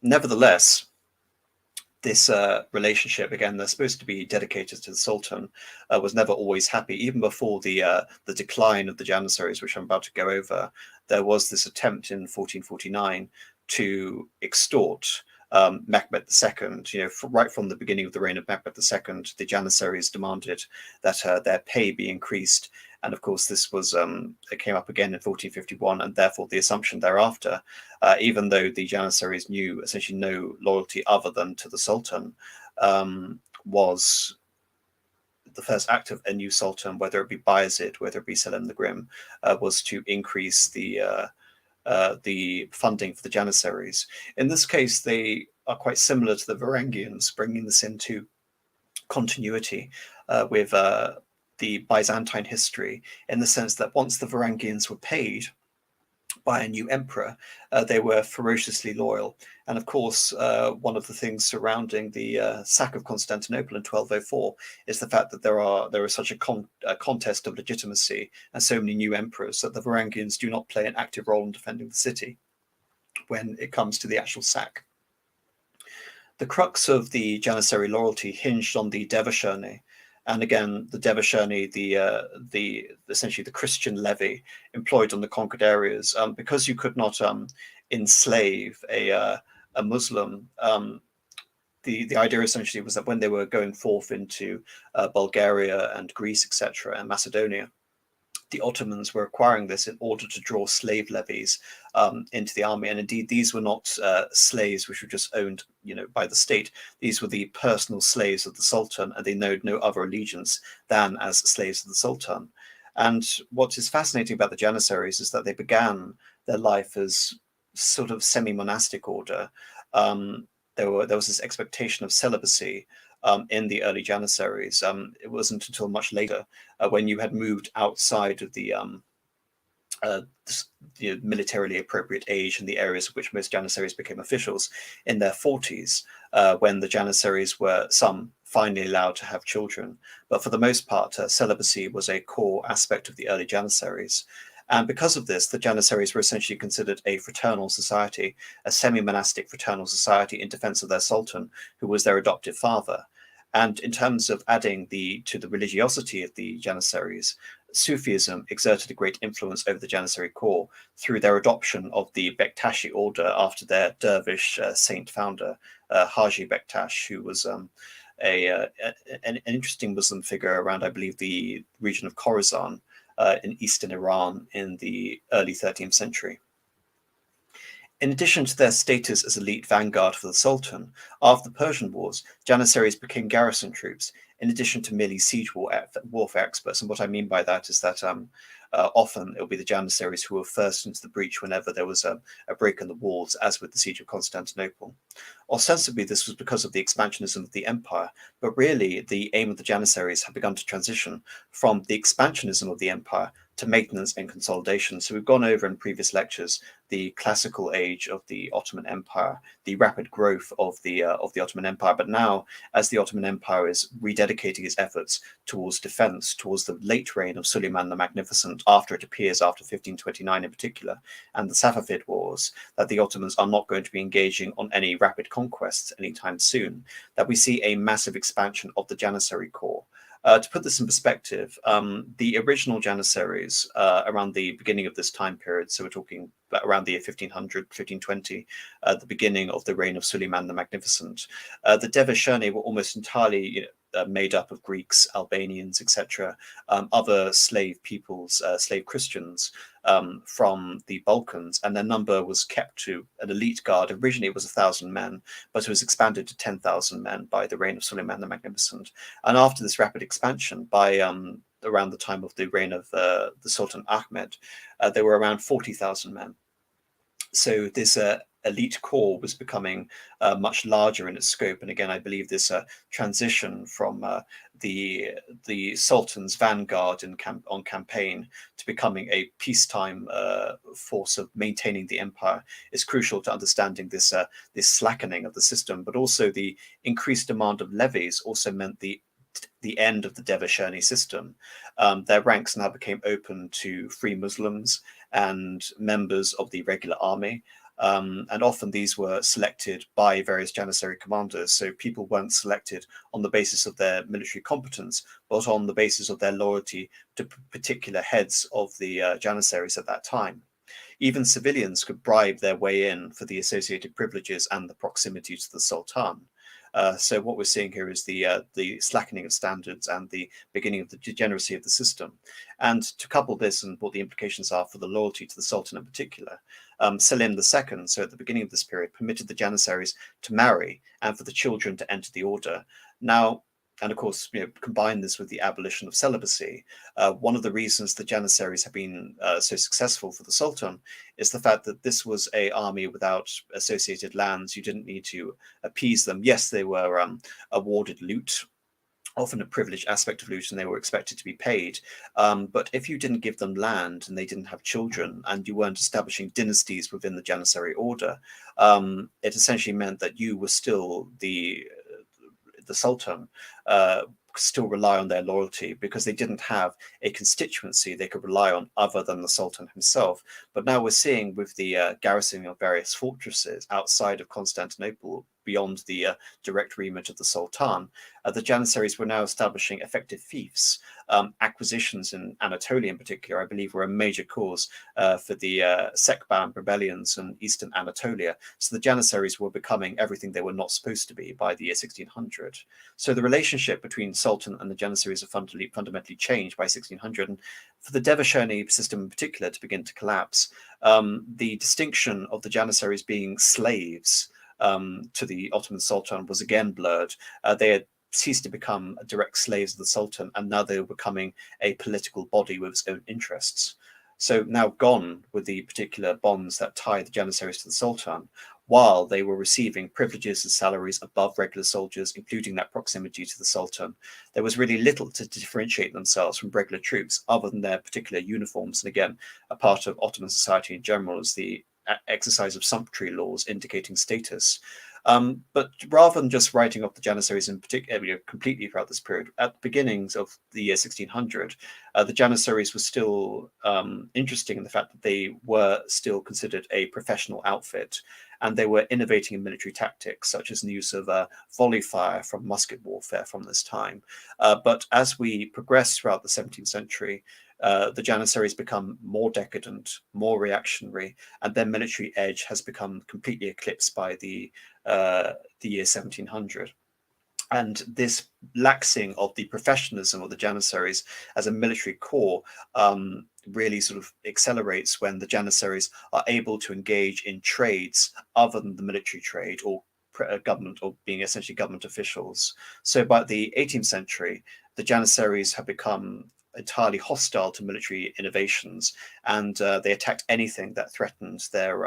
Nevertheless, this relationship, again, they're supposed to be dedicated to the Sultan, was never always happy. Even before the decline of the Janissaries, which I'm about to go over, there was this attempt in 1449 to extort Mehmed II. Right from the beginning of the reign of Mehmed II, the Janissaries demanded that their pay be increased. And of course, this was it came up again in 1451, and therefore the assumption thereafter, even though the Janissaries knew essentially no loyalty other than to the Sultan, was the first act of a new Sultan, whether it be Bayezid, whether it be Selim the Grim, was to increase the funding for the Janissaries. In this case, they are quite similar to the Varangians, bringing this into continuity with the Byzantine history, in the sense that once the Varangians were paid by a new emperor, they were ferociously loyal. And of course, one of the things surrounding the sack of Constantinople in 1204 is the fact that there is such a contest of legitimacy and so many new emperors that the Varangians do not play an active role in defending the city when it comes to the actual sack. The crux of the Janissary loyalty hinged on the Devashirni, and again, the Devashirni, the essentially the Christian levy employed on the conquered areas, because you could not enslave a Muslim. The idea essentially was that when they were going forth into Bulgaria and Greece, etc., and Macedonia, the Ottomans were acquiring this in order to draw slave levies into the army. And indeed, these were not slaves which were just owned, by the state. These were the personal slaves of the Sultan, and they knowed no other allegiance than as slaves of the Sultan. And what is fascinating about the Janissaries is that they began their life as sort of semi-monastic order. There was this expectation of celibacy in the early Janissaries. It wasn't until much later, when you had moved outside of the militarily appropriate age in the areas of which most Janissaries became officials in their 40s, when the Janissaries were some finally allowed to have children. But for the most part, celibacy was a core aspect of the early Janissaries. And because of this, the Janissaries were essentially considered a fraternal society, a semi-monastic fraternal society in defense of their sultan, who was their adoptive father. And in terms of adding to the religiosity of the Janissaries, Sufism exerted a great influence over the Janissary core through their adoption of the Bektashi order after their dervish saint founder, Haji Bektash, who was an interesting Muslim figure around, I believe, the region of Khorasan in eastern Iran in the early 13th century. In addition to their status as elite vanguard for the Sultan, after the Persian Wars, Janissaries became garrison troops, in addition to merely siege warfare experts. And what I mean by that is that often it will be the Janissaries who were first into the breach whenever there was a break in the walls, as with the siege of Constantinople. Ostensibly, this was because of the expansionism of the empire, but really the aim of the Janissaries had begun to transition from the expansionism of the empire to maintenance and consolidation. So we've gone over in previous lectures the classical age of the Ottoman Empire, the rapid growth of the Ottoman Empire. But now, as the Ottoman Empire is rededicating its efforts towards defense, towards the late reign of Suleiman the Magnificent, after it appears after 1529 in particular, and the Safavid Wars, that the Ottomans are not going to be engaging on any rapid conquests anytime soon, that we see a massive expansion of the Janissary corps. To put this in perspective, the original Janissaries around the beginning of this time period, so we're talking around the year 1500, 1520, the beginning of the reign of Suleiman the Magnificent, the Devashirni were almost entirely made up of Greeks, Albanians, etc., other slave peoples, slave Christians from the Balkans, and their number was kept to an elite guard. Originally it was 1,000 men, but it was expanded to 10,000 men by the reign of Suleiman the Magnificent. And after this rapid expansion, by around the time of the reign of the Sultan Ahmed, there were around 40,000 men. So this elite corps was becoming much larger in its scope. And again, I believe this transition from the Sultan's vanguard on campaign to becoming a peacetime force of maintaining the empire is crucial to understanding this slackening of the system. But also the increased demand of levies also meant the end of the Devashirni system. Their ranks now became open to free Muslims and members of the regular army. And often these were selected by various Janissary commanders. So people weren't selected on the basis of their military competence, but on the basis of their loyalty to particular heads of the Janissaries at that time. Even civilians could bribe their way in for the associated privileges and the proximity to the Sultan. So what we're seeing here is the slackening of standards and the beginning of the degeneracy of the system. And to couple this and what the implications are for the loyalty to the Sultan in particular, Selim II, so at the beginning of this period, permitted the Janissaries to marry and for the children to enter the order. Now, and of course, combine this with the abolition of celibacy. One of the reasons the Janissaries have been so successful for the Sultan is the fact that this was an army without associated lands. You didn't need to appease them. Yes, they were awarded loot often a privileged aspect of loot, and they were expected to be paid. But if you didn't give them land and they didn't have children, and you weren't establishing dynasties within the Janissary order, it essentially meant that you were still the Sultan, still rely on their loyalty, because they didn't have a constituency they could rely on other than the Sultan himself. But now we're seeing, with the garrisoning of various fortresses outside of Constantinople, beyond the direct remit of the Sultan, the Janissaries were now establishing effective fiefs. Acquisitions in Anatolia in particular, I believe, were a major cause for the Sekban rebellions in eastern Anatolia. So the Janissaries were becoming everything they were not supposed to be by the year 1600. So the relationship between Sultan and the Janissaries are fundamentally changed by 1600. And for the Devashirni system in particular to begin to collapse, the distinction of the Janissaries being slaves to the Ottoman Sultan was again blurred. They had ceased to become direct slaves of the Sultan, and now they were becoming a political body with its own interests. So now gone were the particular bonds that tie the Janissaries to the Sultan, while they were receiving privileges and salaries above regular soldiers, including that proximity to the Sultan. There was really little to differentiate themselves from regular troops other than their particular uniforms. And again, a part of Ottoman society in general is the exercise of sumptuary laws indicating status. But rather than just writing off the Janissaries in particular, completely throughout this period, at the beginnings of the year 1600, the Janissaries were still interesting in the fact that they were still considered a professional outfit, and they were innovating in military tactics, such as the use of volley fire from musket warfare from this time. But as we progress throughout the 17th century, the Janissaries become more decadent, more reactionary, and their military edge has become completely eclipsed by the year 1700. And this laxing of the professionalism of the Janissaries as a military corps really sort of accelerates when the Janissaries are able to engage in trades other than the military trade, or government, or being essentially government officials. So by the 18th century, the Janissaries have become entirely hostile to military innovations, and they attacked anything that threatened their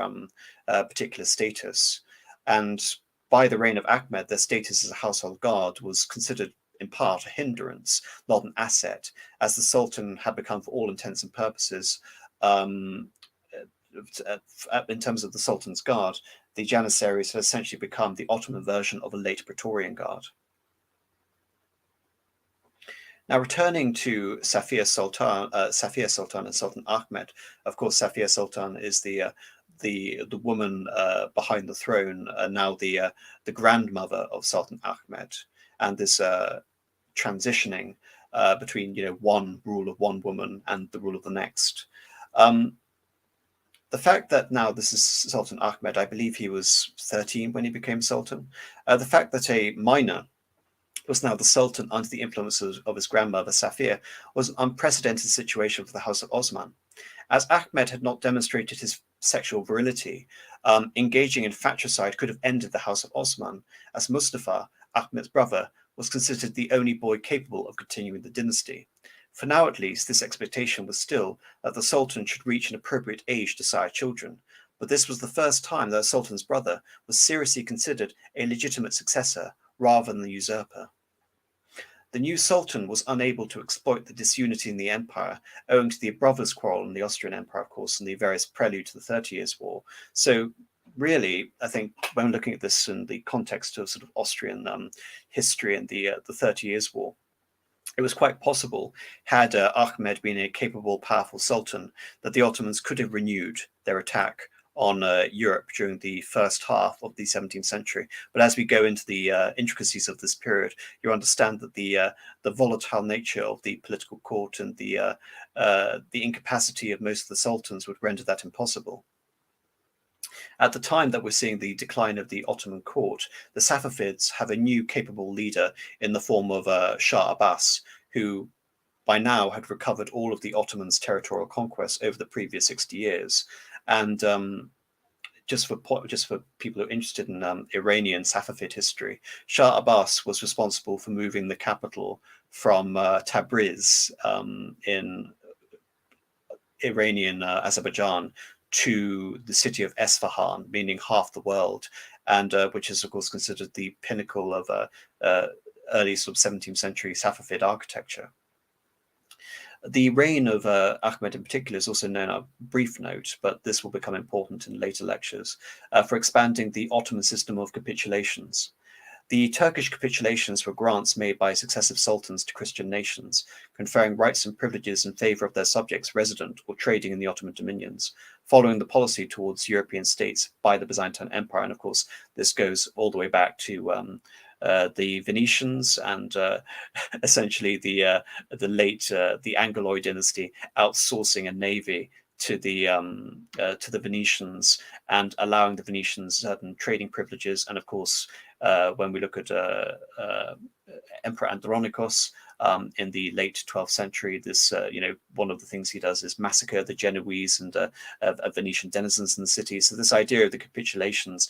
particular status. And by the reign of Ahmed, their status as a household guard was considered in part a hindrance, not an asset, as the Sultan had become, for all intents and purposes, in terms of the Sultan's guard, the Janissaries had essentially become the Ottoman version of a late Praetorian Guard. Now, returning to Safiya Sultan and Sultan Ahmed, of course, Safiya Sultan is the woman behind the throne, now the grandmother of Sultan Ahmed, and this transitioning between one rule of one woman and the rule of the next. The fact that now this is Sultan Ahmed, I believe he was 13 when he became Sultan. The fact that a minor was now the Sultan under the influence of his grandmother Safiya was an unprecedented situation for the House of Osman. As Ahmed had not demonstrated his sexual virility, engaging in fratricide could have ended the House of Osman, as Mustafa, Ahmed's brother, was considered the only boy capable of continuing the dynasty. For now, at least, this expectation was still that the Sultan should reach an appropriate age to sire children. But this was the first time that the Sultan's brother was seriously considered a legitimate successor rather than the usurper. The new Sultan was unable to exploit the disunity in the empire, owing to the brothers' quarrel in the Austrian Empire, of course, and the various prelude to the 30 Years' War. So really, I think when looking at this in the context of sort of Austrian history and the 30 Years' War, it was quite possible, had Ahmed been a capable, powerful sultan, that the Ottomans could have renewed their attack on Europe during the first half of the 17th century. But as we go into the intricacies of this period, you understand that the volatile nature of the political court and the incapacity of most of the sultans would render that impossible. At the time that we're seeing the decline of the Ottoman court, the Safavids have a new capable leader in the form of Shah Abbas, who by now had recovered all of the Ottomans' territorial conquests over the previous 60 years. And just for people who are interested in Iranian Safavid history, Shah Abbas was responsible for moving the capital from Tabriz in Iranian Azerbaijan to the city of Esfahan, meaning half the world, and which is, of course, considered the pinnacle of early sort of 17th century Safavid architecture. The reign of Ahmed in particular is also known, a brief note, but this will become important in later lectures, for expanding the Ottoman system of capitulations. The Turkish capitulations were grants made by successive sultans to Christian nations, conferring rights and privileges in favor of their subjects resident or trading in the Ottoman dominions, following the policy towards European states by the Byzantine Empire. And of course, this goes all the way back to the Venetians and essentially the Angloid dynasty outsourcing a navy to the Venetians and allowing the Venetians certain trading privileges. And of course, when we look at Emperor Andronikos in the late 12th century, this one of the things he does is massacre the Genoese and Venetian denizens in the city. So this idea of the capitulations,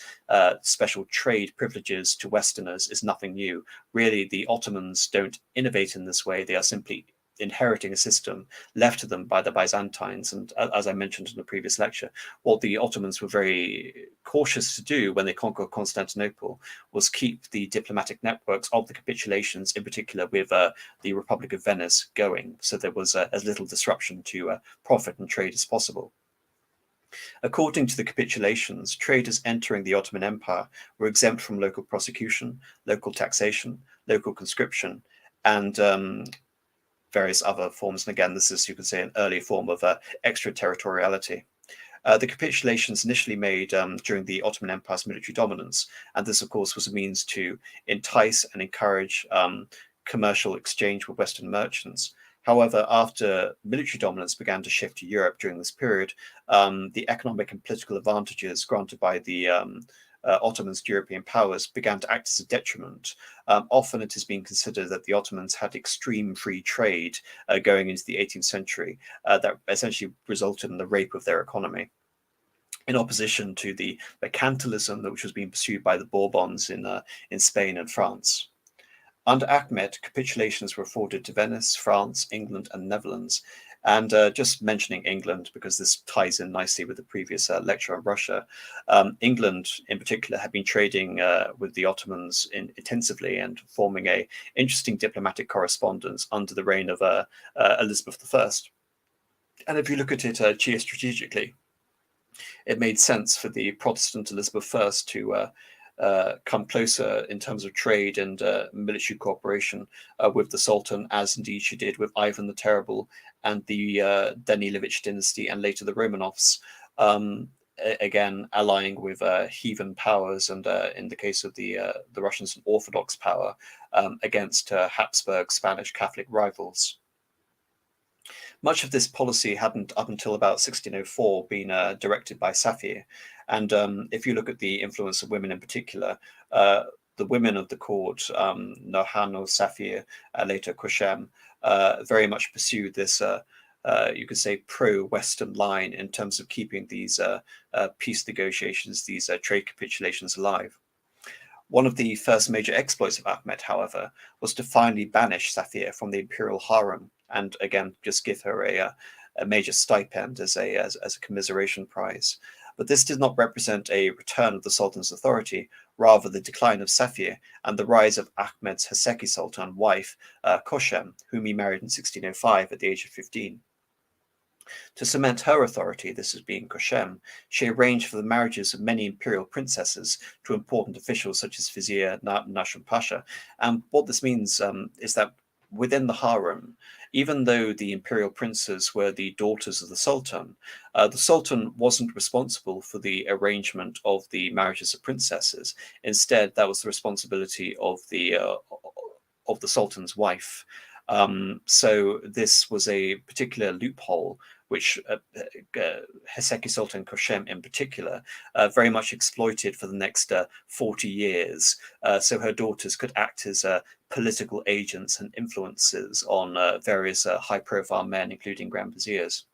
special trade privileges to Westerners, is nothing new. Really, the Ottomans don't innovate in this way. They are simply inheriting a system left to them by the Byzantines. And as I mentioned in the previous lecture, what the Ottomans were very cautious to do when they conquered Constantinople was keep the diplomatic networks of the capitulations, in particular with the Republic of Venice, going, so there was as little disruption to profit and trade as possible. According to the capitulations, traders entering the Ottoman Empire were exempt from local prosecution, local taxation, local conscription, and various other forms. And again, this is, you could say, an early form of extraterritoriality. The capitulations initially made during the Ottoman Empire's military dominance, and this, of course, was a means to entice and encourage commercial exchange with Western merchants. However, after military dominance began to shift to Europe during this period, the economic and political advantages granted by the Ottomans to European powers began to act as a detriment. Often it has been considered that the Ottomans had extreme free trade going into the 18th century that essentially resulted in the rape of their economy, in opposition to the mercantilism which was being pursued by the Bourbons in Spain and France. Under Ahmed, capitulations were afforded to Venice, France, England, and Netherlands. And just mentioning England, because this ties in nicely with the previous lecture on Russia, England in particular had been trading with the Ottomans intensively and forming an interesting diplomatic correspondence under the reign of Elizabeth I. And if you look at it geostrategically, it made sense for the Protestant Elizabeth I to come closer in terms of trade and military cooperation with the Sultan, as indeed she did with Ivan the Terrible and the Danilevich dynasty, and later the Romanovs, again allying with heathen powers, and in the case of the Russians, an Orthodox power against Habsburg Spanish Catholic rivals. Much of this policy hadn't, up until about 1604, been directed by Safiya. And if you look at the influence of women in particular, the women of the court, Nohano, Safiya, later Koshem, very much pursued this, you could say, pro-Western line in terms of keeping these peace negotiations, these trade capitulations alive. One of the first major exploits of Ahmed, however, was to finally banish Safiya from the Imperial Haram, and again, just give her a major stipend as a commiseration prize. But this did not represent a return of the Sultan's authority, rather the decline of Safiya and the rise of Ahmed's Haseki Sultan wife, Koshem, whom he married in 1605 at the age of 15. To cement her authority, this as being Koshem, she arranged for the marriages of many imperial princesses to important officials such as Vizier Nashum Pasha. And what this means is that within the harem, even though the imperial princes were the daughters of the Sultan wasn't responsible for the arrangement of the marriages of princesses. Instead, that was the responsibility of the Sultan's wife. So this was a particular loophole which Haseki Sultan Koshem in particular very much exploited for the next 40 years. So her daughters could act as political agents and influencers on various high-profile men, including Grand Viziers.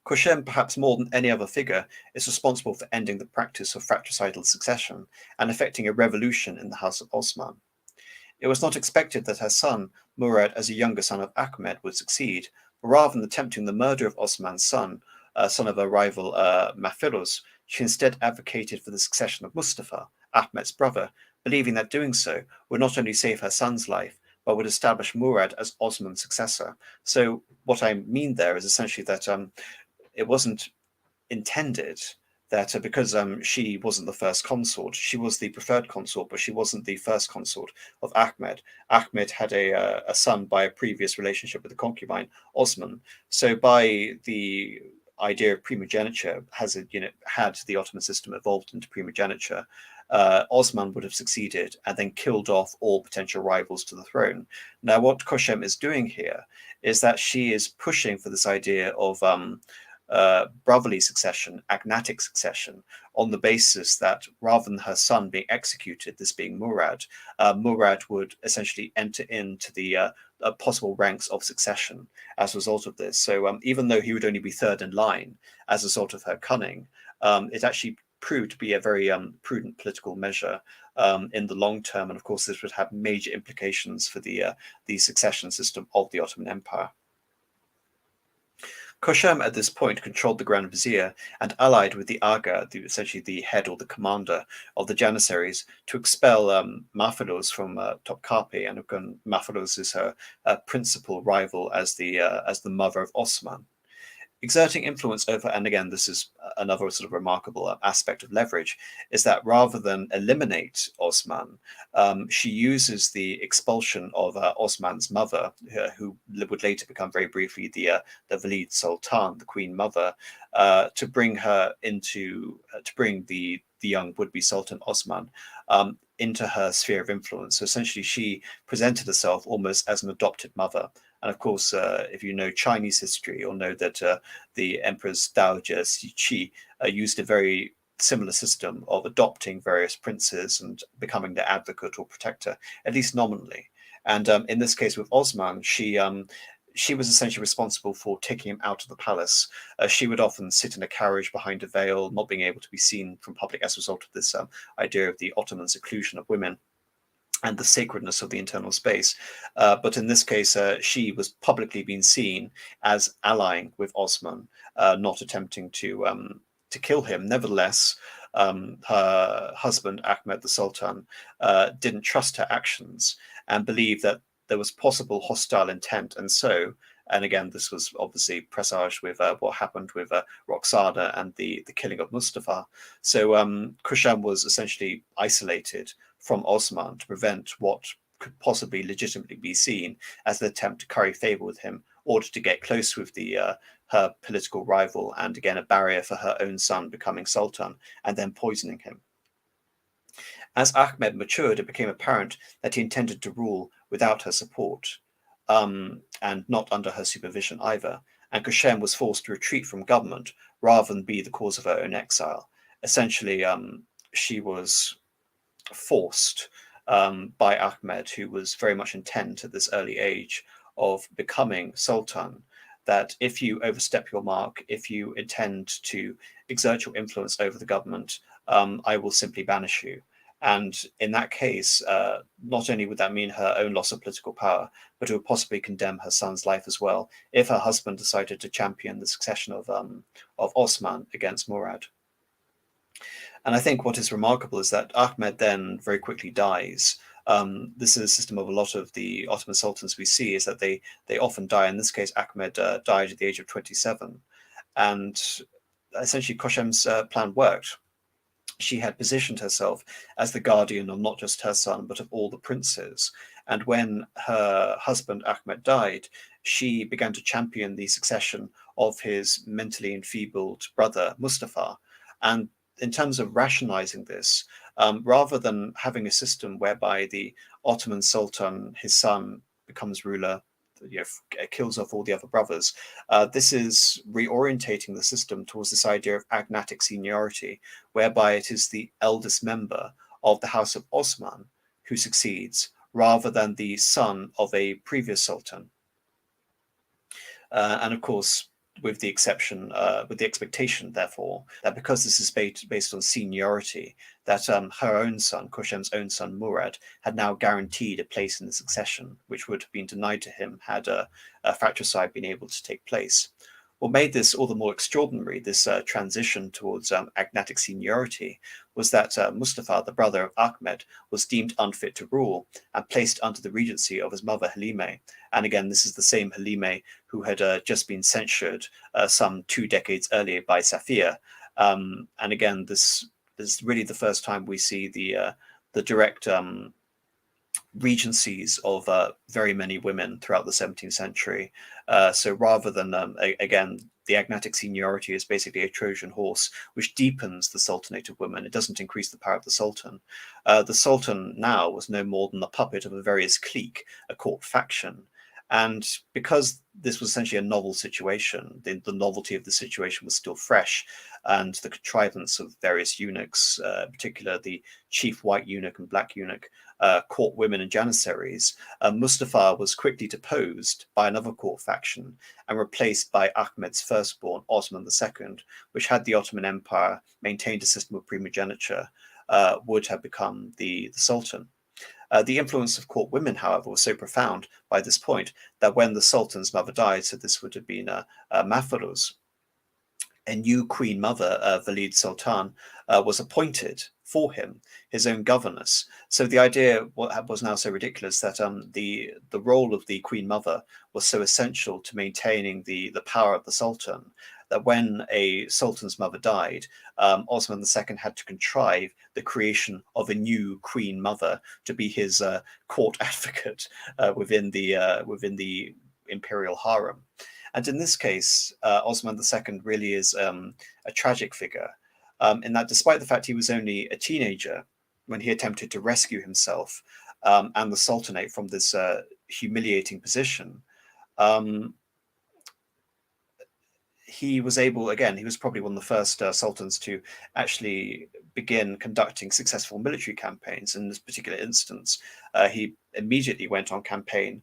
Koshem, perhaps more than any other figure, is responsible for ending the practice of fratricidal succession and effecting a revolution in the House of Osman. It was not expected that her son, Murat, as a younger son of Ahmed, would succeed, but rather than attempting the murder of Osman's son, son of her rival Mahfiruz, she instead advocated for the succession of Mustafa, Ahmed's brother, believing that doing so would not only save her son's life, but would establish Murad as Osman's successor. So what I mean there is essentially that it wasn't intended that because she wasn't the first consort, she was the preferred consort, but she wasn't the first consort of Ahmed. Ahmed had a son by a previous relationship with a concubine, Osman. So by the idea of primogeniture, has it, had the Ottoman system evolved into primogeniture, Osman would have succeeded and then killed off all potential rivals to the throne. Now, what Koshem is doing here is that she is pushing for this idea of brotherly succession, agnatic succession, on the basis that rather than her son being executed, this being Murad, Murad would essentially enter into the possible ranks of succession as a result of this. So even though he would only be third in line as a result of her cunning, it actually proved to be a very prudent political measure in the long term. And of course, this would have major implications for the succession system of the Ottoman Empire. Koshem at this point controlled the Grand Vizier and allied with the Aga, essentially the head or the commander of the Janissaries, to expel Mafalos from Topkapi, and Mafalos is her principal rival as the mother of Osman. Exerting influence over, and again, this is another sort of remarkable aspect of leverage, is that rather than eliminate Osman, she uses the expulsion of Osman's mother, who would later become very briefly the Valid Sultan, the Queen Mother, to bring her into, to bring the young would-be Sultan Osman into her sphere of influence. So essentially, she presented herself almost as an adopted mother. And of course, if you know Chinese history, you'll know that the Empress Dowager Cixi used a very similar system of adopting various princes and becoming their advocate or protector, at least nominally. And in this case with Osman, she was essentially responsible for taking him out of the palace. She would often sit in a carriage behind a veil, not being able to be seen from public as a result of this idea of the Ottoman seclusion of women and the sacredness of the internal space. But in this case, she was publicly being seen as allying with Osman, not attempting to kill him. Nevertheless, her husband, Ahmed the Sultan, didn't trust her actions and believed that there was possible hostile intent. And again, this was obviously presaged with what happened with Roxana and the killing of Mustafa. So Kusham was essentially isolated from Osman to prevent what could possibly legitimately be seen as an attempt to curry favor with him, or to get close with her political rival, and again a barrier for her own son becoming sultan and then poisoning him. As Ahmed matured, it became apparent that he intended to rule without her support, and not under her supervision either. And Kushem was forced to retreat from government rather than be the cause of her own exile. Essentially, she was forced by Ahmed, who was very much intent at this early age of becoming sultan, that if you overstep your mark, if you intend to exert your influence over the government, I will simply banish you. And in that case, not only would that mean her own loss of political power, but it would possibly condemn her son's life as well, if her husband decided to champion the succession of Osman against Murad. And I think what is remarkable is that Ahmed then very quickly dies. This is a system of a lot of the Ottoman sultans we see, is that they often die. In this case, Ahmed died at the age of 27. And essentially, Koshem's plan worked. She had positioned herself as the guardian of not just her son, but of all the princes. And when her husband Ahmed died, she began to champion the succession of his mentally enfeebled brother Mustafa. And in terms of rationalizing this, rather than having a system whereby the Ottoman Sultan, his son, becomes ruler, kills off all the other brothers, this is reorientating the system towards this idea of agnatic seniority, whereby it is the eldest member of the House of Osman who succeeds, rather than the son of a previous sultan. And of course, with the exception, with the expectation, therefore, that because this is based on seniority, that her own son, Koshem's own son, Murad, had now guaranteed a place in the succession, which would have been denied to him had a fratricide been able to take place. What made this all the more extraordinary, this transition towards agnatic seniority, was that Mustafa, the brother of Ahmed, was deemed unfit to rule and placed under the regency of his mother Halime. And again, this is the same Halime who had just been censured some 2 decades earlier by Safiya. And again, this is really the first time we see the direct regencies of very many women throughout the 17th century. So rather than, again, the agnatic seniority is basically a Trojan horse, which deepens the sultanate of women. It doesn't increase the power of the sultan. The sultan now was no more than the puppet of a various clique, a court faction. And because this was essentially a novel situation, the novelty of the situation was still fresh, and the contrivance of various eunuchs, in particular the chief white eunuch and black eunuch, court women and Janissaries, Mustafa was quickly deposed by another court faction and replaced by Ahmed's firstborn, Osman II, which, had the Ottoman Empire maintained a system of primogeniture, would have become the sultan. The influence of court women, however, was so profound by this point that when the sultan's mother died, so this would have been Mahfuz, a new queen mother, Valid Sultan, was appointed for him, his own governess. So the idea was now so ridiculous that the role of the queen mother was so essential to maintaining the power of the sultan, that when a sultan's mother died, Osman II had to contrive the creation of a new queen mother to be his court advocate within the Imperial Haram. And in this case, Osman II really is a tragic figure, in that despite the fact he was only a teenager when he attempted to rescue himself and the Sultanate from this humiliating position, he was able, again, he was probably one of the first sultans to actually begin conducting successful military campaigns. In this particular instance, he immediately went on campaign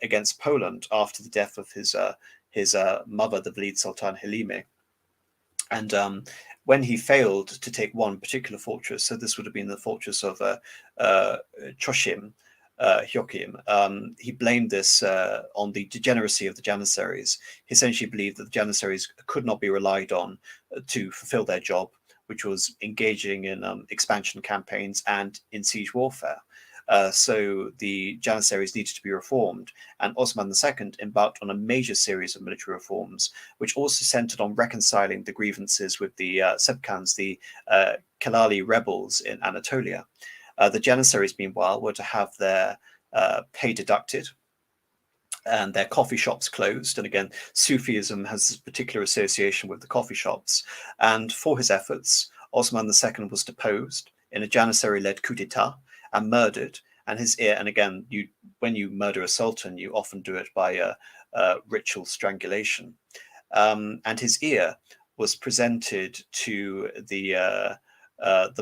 against Poland after the death of his mother, the Valid Sultan Halime. And when he failed to take one particular fortress, so this would have been the fortress of Choshim, Hyokim, he blamed this on the degeneracy of the Janissaries. He essentially believed that the Janissaries could not be relied on to fulfill their job, which was engaging in expansion campaigns and in siege warfare. So the Janissaries needed to be reformed, and Osman II embarked on a major series of military reforms, which also centered on reconciling the grievances with the Sebkans, the Kelali rebels in Anatolia. The Janissaries, meanwhile, were to have their pay deducted and their coffee shops closed. And again, Sufism has this particular association with the coffee shops. And for his efforts, Osman II was deposed in a Janissary-led coup d'etat and murdered. And his ear, and again, when you murder a sultan, you often do it by ritual strangulation. And his ear was presented to the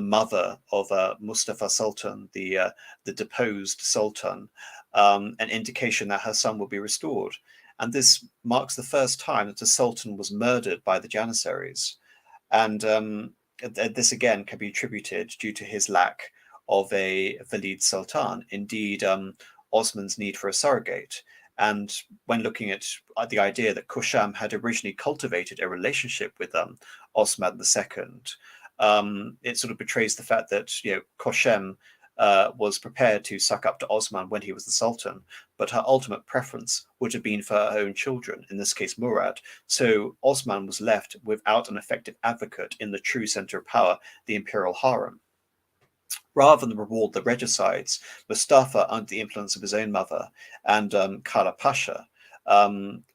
mother of Mustafa Sultan, the deposed sultan, an indication that her son will be restored. And this marks the first time that a sultan was murdered by the Janissaries. And this again can be attributed due to his lack of a Valid Sultan. Indeed, Osman's need for a surrogate. And when looking at the idea that Kusham had originally cultivated a relationship with Osman II, it sort of betrays the fact that Koshem was prepared to suck up to Osman when he was the Sultan, but her ultimate preference would have been for her own children, in this case Murat. So Osman was left without an effective advocate in the true center of power, the Imperial Haram. Rather than reward the regicides, Mustafa, under the influence of his own mother and Kala Pasha,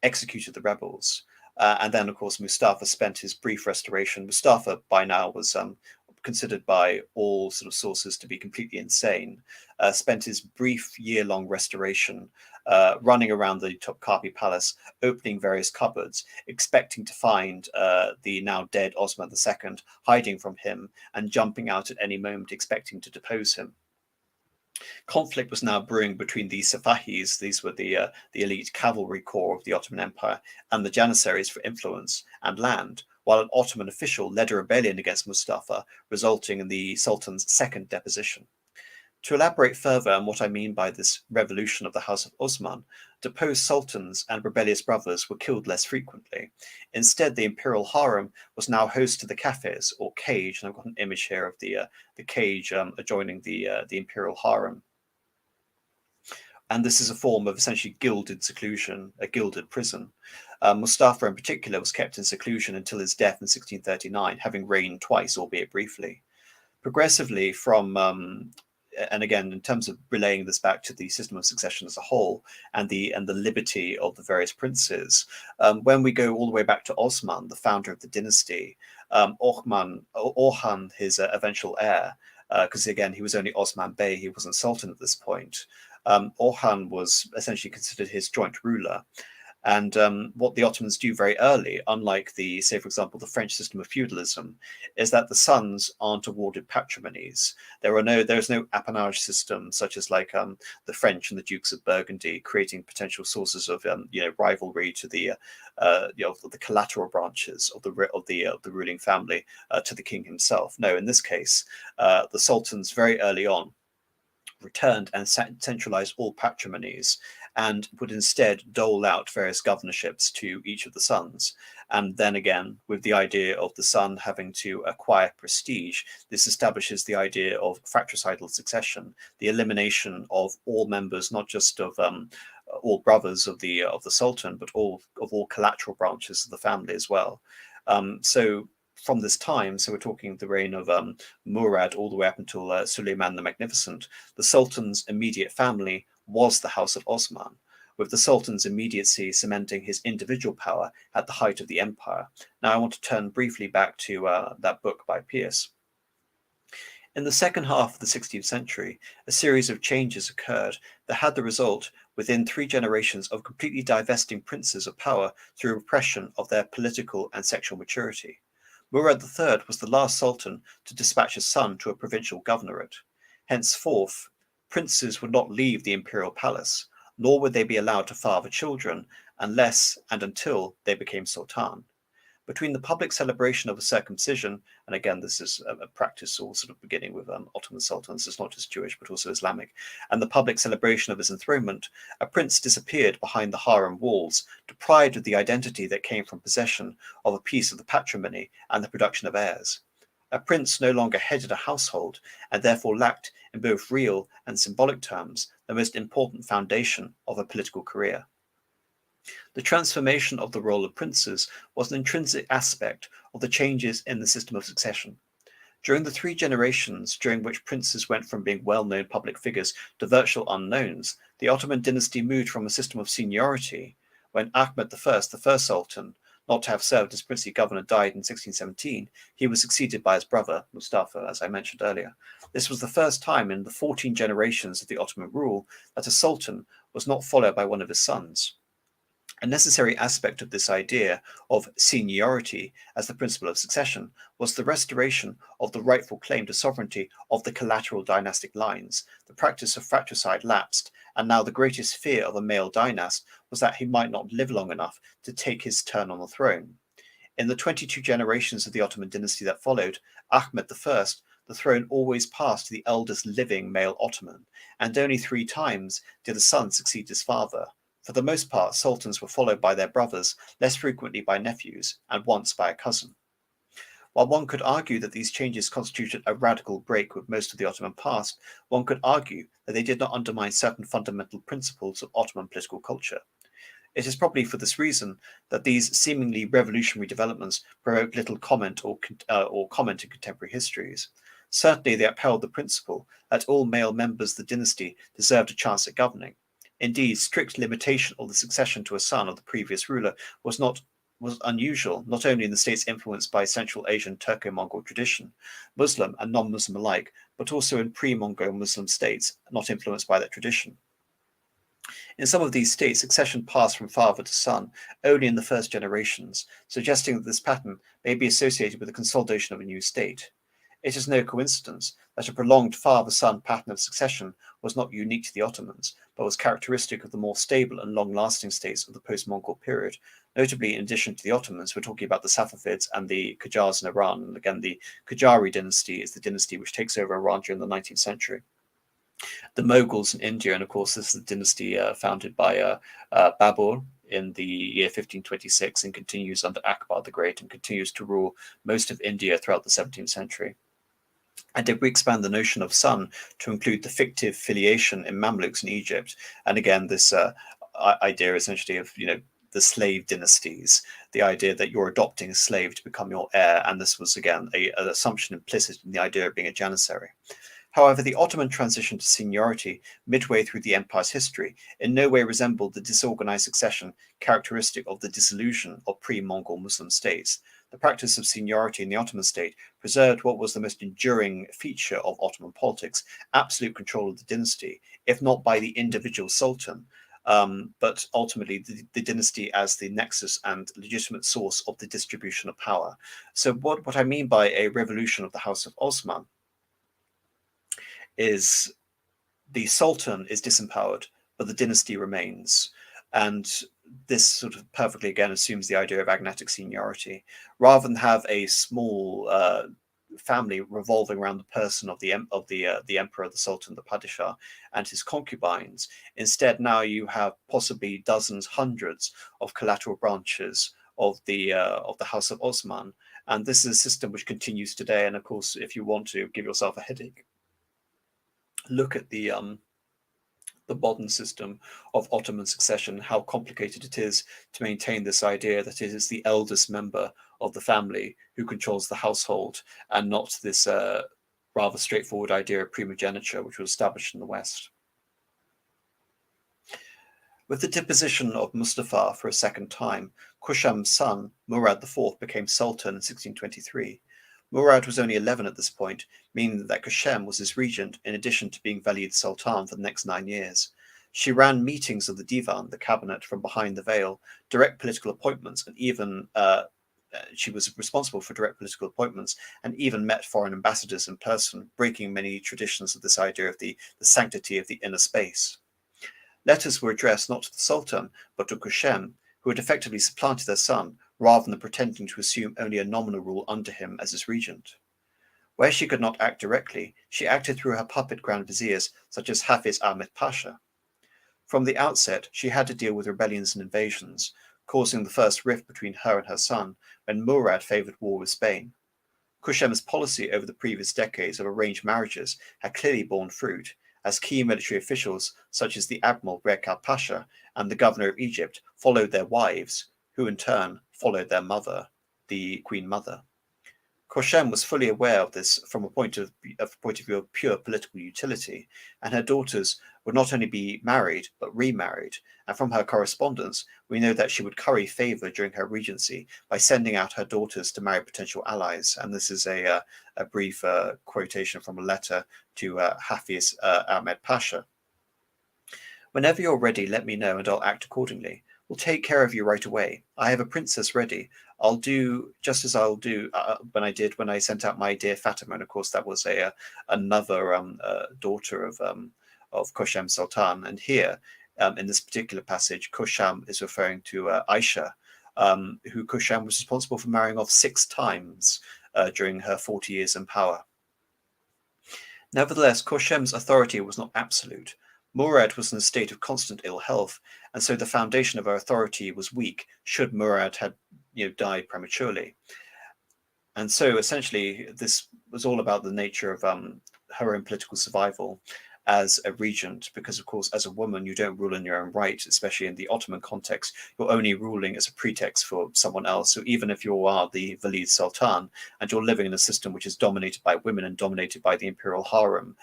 executed the rebels. And then, of course, Mustafa spent his brief restoration. Mustafa, by now, was considered by all sort of sources to be completely insane. Spent his brief year-long restoration running around the Topkapi Palace, opening various cupboards, expecting to find the now dead Osman II, hiding from him and jumping out at any moment, expecting to depose him. Conflict was now brewing between the Sefahis, these were the elite cavalry corps of the Ottoman Empire, and the Janissaries for influence and land, while an Ottoman official led a rebellion against Mustafa, resulting in the Sultan's second deposition. To elaborate further on what I mean by this revolution of the House of Osman, deposed sultans and rebellious brothers were killed less frequently. Instead, the Imperial Haram was now host to the cafes, or cage, and I've got an image here of the cage adjoining the Imperial Haram. And this is a form of essentially gilded seclusion, a gilded prison. Mustafa in particular was kept in seclusion until his death in 1639, having reigned twice, albeit briefly. Progressively from, and again, in terms of relaying this back to the system of succession as a whole and the liberty of the various princes, when we go all the way back to Osman, the founder of the dynasty, Orhan, his eventual heir, because again, he was only Osman Bey, he wasn't sultan at this point. Orhan was essentially considered his joint ruler. And what the Ottomans do very early, unlike the, say, for example, the French system of feudalism, is that the sons aren't awarded patrimonies. There's no appanage system, such as like the French and the Dukes of Burgundy, creating potential sources of rivalry to the the collateral branches of the ruling family to the king himself. No, in this case, the sultans very early on returned and centralized all patrimonies and would instead dole out various governorships to each of the sons. And then again, with the idea of the son having to acquire prestige, this establishes the idea of fratricidal succession, the elimination of all members, not just of all brothers of the sultan, but all collateral branches of the family as well. So from this time, so we're talking the reign of Murad all the way up until Suleiman the Magnificent, the Sultan's immediate family was the House of Osman, with the Sultan's immediacy cementing his individual power at the height of the empire. Now I want to turn briefly back to that book by Pierce. In the second half of the 16th century, a series of changes occurred that had the result, within 3 generations, of completely divesting princes of power through repression of their political and sexual maturity. Murad III was the last sultan to dispatch his son to a provincial governorate. Henceforth, princes would not leave the imperial palace, nor would they be allowed to father children unless and until they became sultan. Between the public celebration of a circumcision, and again, this is a practice all sort of beginning with Ottoman sultans, it's not just Jewish, but also Islamic, and the public celebration of his enthronement, a prince disappeared behind the harem walls, deprived of the identity that came from possession of a piece of the patrimony and the production of heirs. A prince no longer headed a household, and therefore lacked, in both real and symbolic terms, the most important foundation of a political career. The transformation of the role of princes was an intrinsic aspect of the changes in the system of succession. During the 3 generations during which princes went from being well-known public figures to virtual unknowns, the Ottoman dynasty moved from a system of seniority, when Ahmed I, the first sultan, not to have served as princely governor, died in 1617, he was succeeded by his brother, Mustafa, as I mentioned earlier. This was the first time in the 14 generations of the Ottoman rule that a sultan was not followed by one of his sons. A necessary aspect of this idea of seniority as the principle of succession was the restoration of the rightful claim to sovereignty of the collateral dynastic lines. The practice of fratricide lapsed, and now the greatest fear of a male dynast was that he might not live long enough to take his turn on the throne. In the 22 generations of the Ottoman dynasty that followed, Ahmed I, the throne always passed to the eldest living male Ottoman, and only 3 times did the son succeed his father. For the most part, sultans were followed by their brothers, less frequently by nephews, and once by a cousin. While one could argue that these changes constituted a radical break with most of the Ottoman past, one could argue that they did not undermine certain fundamental principles of Ottoman political culture. It is probably for this reason that these seemingly revolutionary developments provoke little comment or comment in contemporary histories. Certainly they upheld the principle that all male members of the dynasty deserved a chance at governing. Indeed, strict limitation of the succession to a son of the previous ruler was unusual, not only in the states influenced by Central Asian Turco-Mongol tradition, Muslim and non-Muslim alike, but also in pre-Mongol Muslim states not influenced by that tradition. In some of these states, succession passed from father to son only in the first generations, suggesting that this pattern may be associated with the consolidation of a new state. It is no coincidence that a prolonged father-son pattern of succession was not unique to the Ottomans, but was characteristic of the more stable and long-lasting states of the post-Mongol period. Notably, in addition to the Ottomans, we're talking about the Safavids and the Qajars in Iran. And again, the Qajari dynasty is the dynasty which takes over Iran during the 19th century. The Moguls in India, and of course this is the dynasty founded by Babur in the year 1526 and continues under Akbar the Great and continues to rule most of India throughout the 17th century. And if we expand the notion of son to include the fictive filiation in Mamluks in Egypt, and again this idea essentially of the slave dynasties, the idea that you're adopting a slave to become your heir, and this was again an assumption implicit in the idea of being a janissary. However, the Ottoman transition to seniority midway through the empire's history in no way resembled the disorganized succession characteristic of the dissolution of pre-Mongol Muslim states. The practice of seniority in the Ottoman state preserved what was the most enduring feature of Ottoman politics, absolute control of the dynasty, if not by the individual sultan, but ultimately the dynasty as the nexus and legitimate source of the distribution of power. So what I mean by a revolution of the House of Osman is the Sultan is disempowered, but the dynasty remains. And this sort of perfectly, again, assumes the idea of agnatic seniority. Rather than have a small family revolving around the person of the emperor, the Sultan, the Padishah, and his concubines, instead now you have possibly dozens, hundreds of collateral branches of the House of Osman. And this is a system which continues today. And of course, if you want to give yourself a headache, look at the modern system of Ottoman succession, how complicated it is to maintain this idea that it is the eldest member of the family who controls the household, and not this rather straightforward idea of primogeniture, which was established in the West. With the deposition of Mustafa for a second time, Kusham's son, Murad IV, became Sultan in 1623. Murad was only 11 at this point, meaning that Kushem was his regent in addition to being Valid Sultan for the next 9 years. She ran meetings of the Divan, the cabinet, from behind the veil, direct political appointments, and even she was responsible for direct political appointments, and even met foreign ambassadors in person, breaking many traditions of this idea of the sanctity of the inner space. Letters were addressed not to the Sultan, but to Kushem, who had effectively supplanted their son, rather than pretending to assume only a nominal rule under him as his regent. Where she could not act directly, she acted through her puppet Grand Viziers, such as Hafiz Ahmed Pasha. From the outset, she had to deal with rebellions and invasions, causing the first rift between her and her son, when Murad favoured war with Spain. Kushem's policy over the previous decades of arranged marriages had clearly borne fruit, as key military officials, such as the Admiral Berkat Pasha and the governor of Egypt, followed their wives, who in turn followed their mother, the Queen Mother. Kushem was fully aware of this from a point of view of pure political utility, and her daughters would not only be married but remarried. And from her correspondence, we know that she would curry favour during her regency by sending out her daughters to marry potential allies. And this is a brief quotation from a letter to Hafiz Ahmed Pasha. "Whenever you're ready, let me know, and I'll act accordingly. We'll take care of you right away. I have a princess ready. I'll do just as I'll do when I sent out my dear Fatima." And of course, that was another daughter of Kushem Sultan. And here, in this particular passage, Kusham is referring to Aisha, who Kusham was responsible for marrying off 6 times during her 40 years in power. Nevertheless, Kushem's authority was not absolute. Murad was in a state of constant ill health, and so the foundation of her authority was weak should Murad had died prematurely. And so essentially this was all about the nature of her own political survival as a regent, because of course as a woman you don't rule in your own right, especially in the Ottoman context. You're only ruling as a pretext for someone else. So even if you are the Valid Sultan and you're living in a system which is dominated by women and dominated by the Imperial Haram,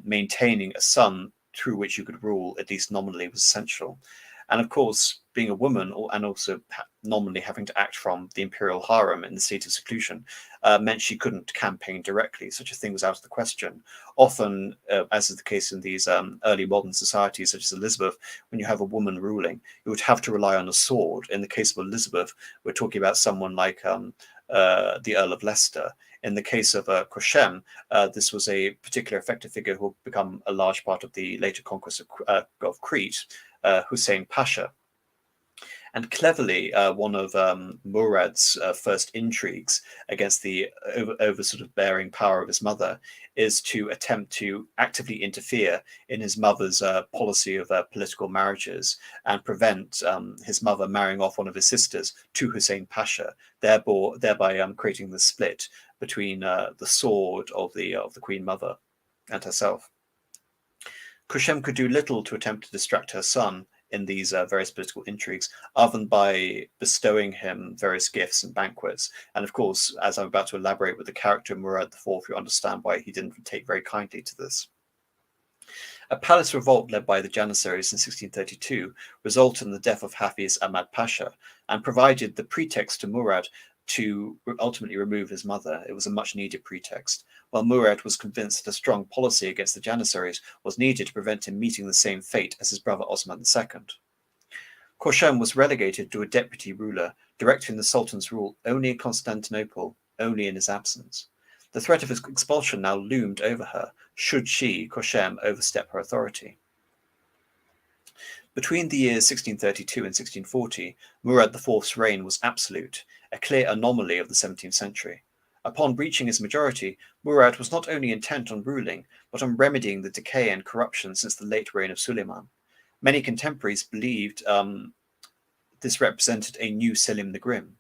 maintaining a son through which you could rule, at least nominally, was essential. And of course, being a woman and also nominally having to act from the Imperial Haram in the state of seclusion meant she couldn't campaign directly. Such a thing was out of the question. Often, as is the case in these early modern societies, such as Elizabeth, when you have a woman ruling, you would have to rely on a sword. In the case of Elizabeth, we're talking about someone like the Earl of Leicester. In the case of Kushem, this was a particular effective figure who would become a large part of the later conquest of Crete, Hussein Pasha. And cleverly, one of Murad's first intrigues against the over sort of bearing power of his mother is to attempt to actively interfere in his mother's policy of political marriages and prevent his mother marrying off one of his sisters to Hussein Pasha, thereby creating the split between the sword of the Queen Mother and herself. Khushem could do little to attempt to distract her son in these various political intrigues, other than by bestowing him various gifts and banquets. And of course, as I'm about to elaborate with the character of Murad IV, you understand why he didn't take very kindly to this. A palace revolt led by the Janissaries in 1632 resulted in the death of Hafiz Ahmad Pasha and provided the pretext to Murad to ultimately remove his mother. It was a much needed pretext, while Murad was convinced that a strong policy against the Janissaries was needed to prevent him meeting the same fate as his brother Osman II. Khoshem was relegated to a deputy ruler, directing the Sultan's rule only in Constantinople, only in his absence. The threat of his expulsion now loomed over her, should she, Khoshem, overstep her authority. Between the years 1632 and 1640, Murad IV's reign was absolute, a clear anomaly of the 17th century. Upon reaching his majority, Murad was not only intent on ruling, but on remedying the decay and corruption since the late reign of Suleiman. Many contemporaries believed this represented a new Selim the Grim.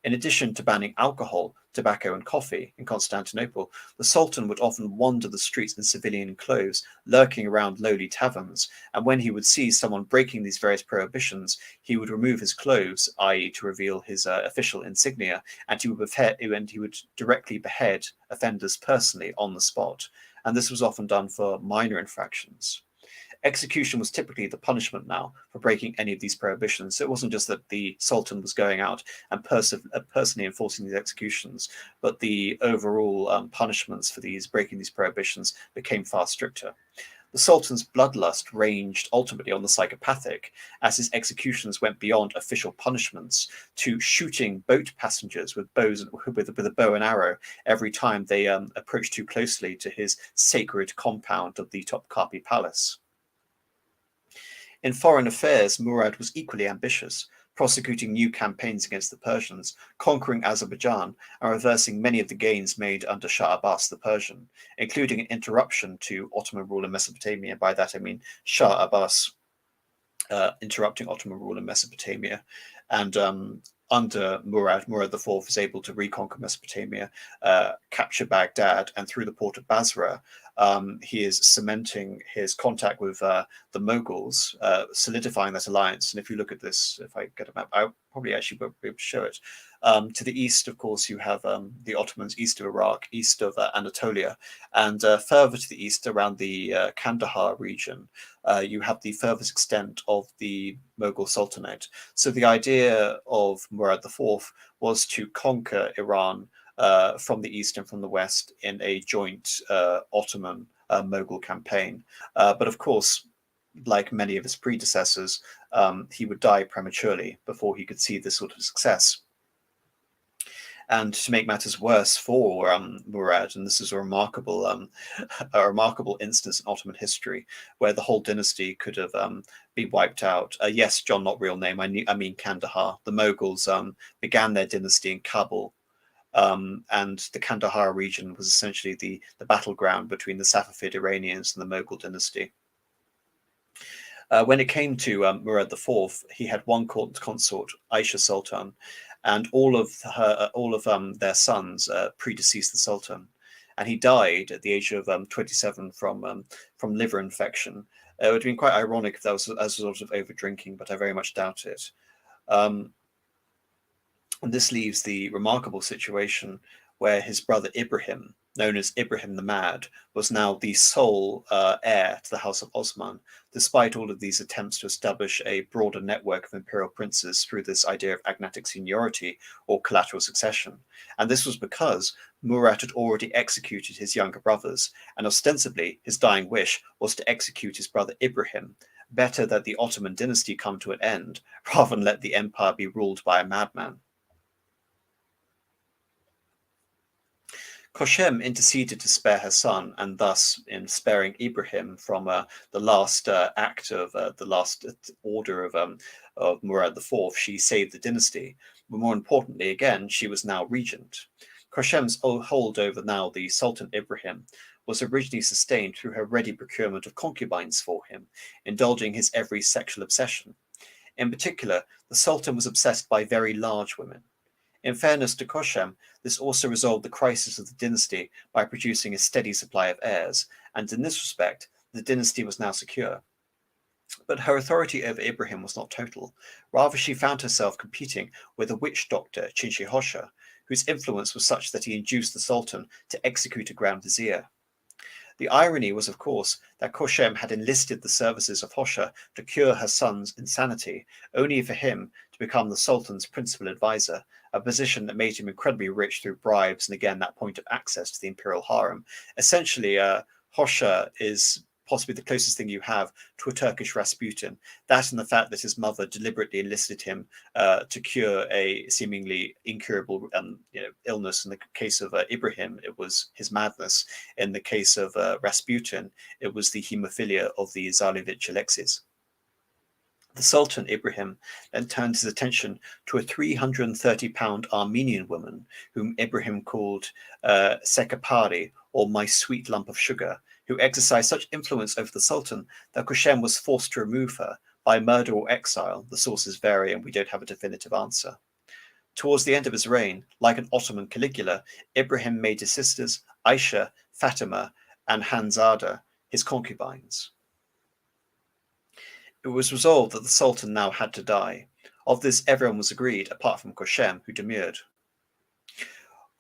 In addition to banning alcohol, tobacco, and coffee in Constantinople, the Sultan would often wander the streets in civilian clothes, lurking around lowly taverns, and when he would see someone breaking these various prohibitions, he would remove his clothes, i.e. to reveal his official insignia, and he would directly behead offenders personally on the spot. And this was often done for minor infractions. Execution was typically the punishment now for breaking any of these prohibitions. So it wasn't just that the Sultan was going out and personally enforcing these executions, but the overall punishments for breaking these prohibitions became far stricter. The Sultan's bloodlust ranged ultimately on the psychopathic, as his executions went beyond official punishments to shooting boat passengers with a bow and arrow every time they approached too closely to his sacred compound of the Topkapi Palace. In foreign affairs, Murad was equally ambitious, prosecuting new campaigns against the Persians, conquering Azerbaijan, and reversing many of the gains made under Shah Abbas the Persian, including an interruption to Ottoman rule in Mesopotamia. By that I mean Shah Abbas interrupting Ottoman rule in Mesopotamia. And under Murad IV was able to reconquer Mesopotamia, capture Baghdad, and through the port of Basra, he is cementing his contact with the Moguls, solidifying that alliance. And if you look at this, if I get a map, I probably actually won't be able to show it. To the east, of course, you have the Ottomans east of Iraq, east of Anatolia, and further to the east around the Kandahar region, you have the furthest extent of the Mughal Sultanate. So the idea of Murad IV was to conquer Iran from the east and from the west in a joint Ottoman Mughal campaign. But of course, like many of his predecessors, he would die prematurely before he could see this sort of success. And to make matters worse for Murad, and this is a remarkable instance in Ottoman history where the whole dynasty could have been wiped out. Yes, John, not real name. I mean Kandahar. The Mughals began their dynasty in Kabul. And the Kandahar region was essentially the battleground between the Safavid Iranians and the Mughal dynasty. When it came to Murad IV, he had one consort, Aisha Sultan, and all of their sons predeceased the Sultan, and he died at the age of 27 from liver infection. It would have been quite ironic if that was as a result of over drinking, but I very much doubt it. And this leaves the remarkable situation where his brother Ibrahim, known as Ibrahim the Mad, was now the sole heir to the House of Osman, despite all of these attempts to establish a broader network of imperial princes through this idea of agnatic seniority or collateral succession. And this was because Murat had already executed his younger brothers, and ostensibly his dying wish was to execute his brother Ibrahim. Better that the Ottoman dynasty come to an end, rather than let the empire be ruled by a madman. Koshem interceded to spare her son, and thus, in sparing Ibrahim from the last act of the last order of Murad IV, she saved the dynasty. But more importantly, again, she was now regent. Koshem's hold over now the Sultan Ibrahim was originally sustained through her ready procurement of concubines for him, indulging his every sexual obsession. In particular, the Sultan was obsessed by very large women. In fairness to Koshem, this also resolved the crisis of the dynasty by producing a steady supply of heirs, and in this respect, the dynasty was now secure. But her authority over Ibrahim was not total. Rather, she found herself competing with a witch doctor, Chinchihosha, whose influence was such that he induced the Sultan to execute a Grand Vizier. The irony was, of course, that Koshem had enlisted the services of Hosha to cure her son's insanity, only for him to become the Sultan's principal advisor, a position that made him incredibly rich through bribes and again that point of access to the Imperial Haram. Essentially, Hosha is possibly the closest thing you have to a Turkish Rasputin. That and the fact that his mother deliberately enlisted him to cure a seemingly incurable illness. In the case of Ibrahim, it was his madness. In the case of Rasputin, it was the haemophilia of the Tsarevich Alexis. The Sultan Ibrahim then turned his attention to a 330-pound Armenian woman, whom Ibrahim called Sekapari, or my sweet lump of sugar, who exercised such influence over the Sultan that Koshem was forced to remove her by murder or exile. The sources vary and we don't have a definitive answer. Towards the end of his reign, like an Ottoman Caligula, Ibrahim made his sisters Aisha, Fatima, and Hanzada his concubines. It was resolved that the Sultan now had to die. Of this everyone was agreed, apart from Koshem, who demurred.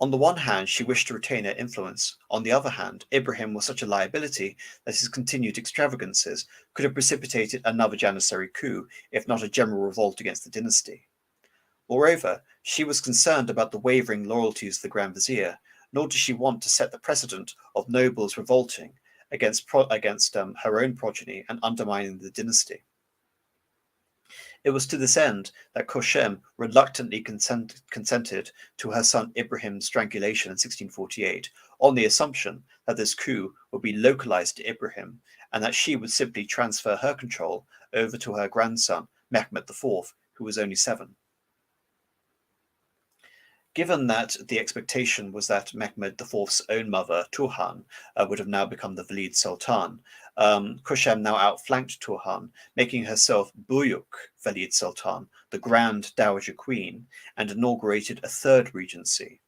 On the one hand, she wished to retain her influence. On the other hand, Ibrahim was such a liability that his continued extravagances could have precipitated another Janissary coup, if not a general revolt against the dynasty. Moreover, she was concerned about the wavering loyalties of the Grand Vizier, nor did she want to set the precedent of nobles revolting against her own progeny and undermining the dynasty. It was to this end that Koshem reluctantly consented to her son Ibrahim's strangulation in 1648, on the assumption that this coup would be localized to Ibrahim and that she would simply transfer her control over to her grandson, Mehmed IV, who was only 7. Given that the expectation was that Mehmed IV's own mother, Touhan, would have now become the Valid Sultan, Koshem now outflanked Touhan, making herself Buyuk Valid Sultan, the Grand Dowager Queen, and inaugurated a third regency.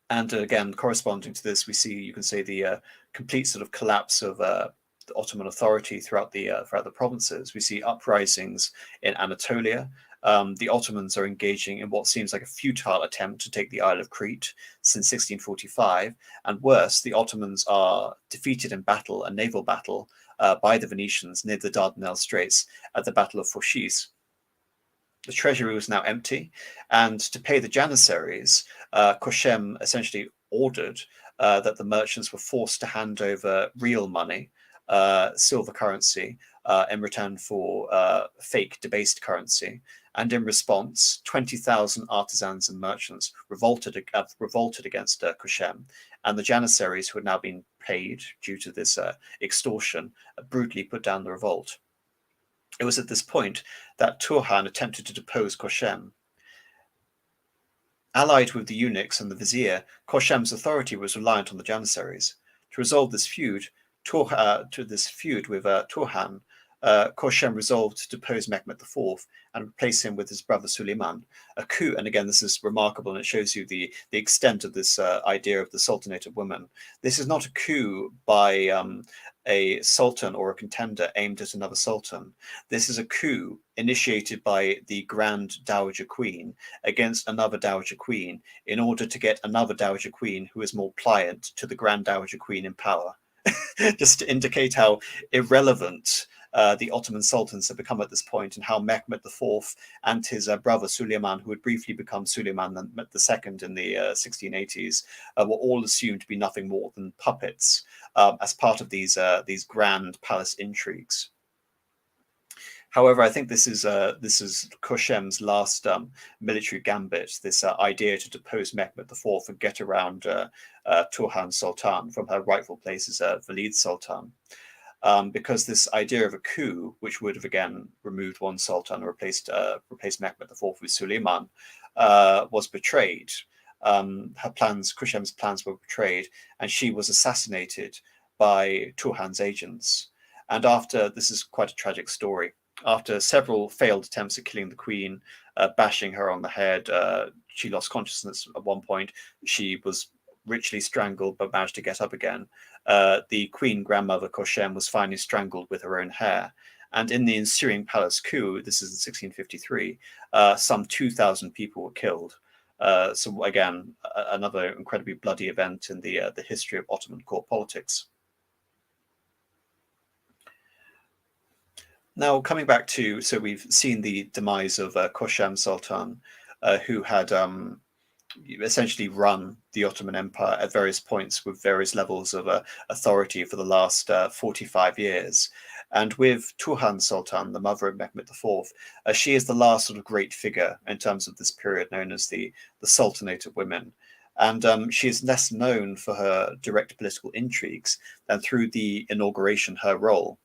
And again, corresponding to this, we see, you can say, the complete sort of collapse of the Ottoman authority throughout the provinces. We see uprisings in Anatolia. The Ottomans are engaging in what seems like a futile attempt to take the Isle of Crete since 1645, and worse, the Ottomans are defeated in battle, a naval battle, by the Venetians near the Dardanelles Straits at the Battle of Fourchis. The treasury was now empty, and to pay the Janissaries, Koshem essentially ordered that the merchants were forced to hand over real money, silver currency, in return for fake debased currency. And in response, 20,000 artisans and merchants revolted against Koshem, and the Janissaries, who had now been paid due to this extortion, brutally put down the revolt. It was at this point that Touhan attempted to depose Koshem. Allied with the eunuchs and the vizier, Koshem's authority was reliant on the Janissaries. To resolve this feud, with Touhan, Koshem resolved to depose Mehmed IV and replace him with his brother Suleiman. A coup, and again, this is remarkable, and it shows you the extent of this idea of the Sultanate of women. This is not a coup by a sultan or a contender aimed at another sultan. This is a coup initiated by the Grand Dowager Queen against another Dowager Queen in order to get another Dowager Queen who is more pliant to the Grand Dowager Queen in power. Just to indicate how irrelevant the Ottoman sultans had become at this point, and how Mehmed IV and his brother Suleiman, who had briefly become Suleiman II in the 1680s, were all assumed to be nothing more than puppets as part of these grand palace intrigues. However, I think this is Koshem's last military gambit. This idea to depose Mehmed IV and get around Touhan Sultan from her rightful place as Valid Sultan. Because this idea of a coup, which would have again removed one sultan and replaced Mehmed IV with Suleiman, was betrayed. Kushem's plans were betrayed, and she was assassinated by Touhan's agents. And after, this is quite a tragic story, after several failed attempts at killing the queen, bashing her on the head, she lost consciousness at one point. She was richly strangled but managed to get up again. The queen grandmother Koshem was finally strangled with her own hair. And in the ensuing palace coup, this is in 1653, some 2,000 people were killed. So again, another incredibly bloody event in the history of Ottoman court politics. Now, coming back to, so we've seen the demise of Koshem Sultan, who had essentially run the Ottoman Empire at various points with various levels of authority for the last 45 years. And with Touhan Sultan, the mother of Mehmed IV, she is the last sort of great figure in terms of this period known as the Sultanate of Women. And she is less known for her direct political intrigues than through the inauguration, her role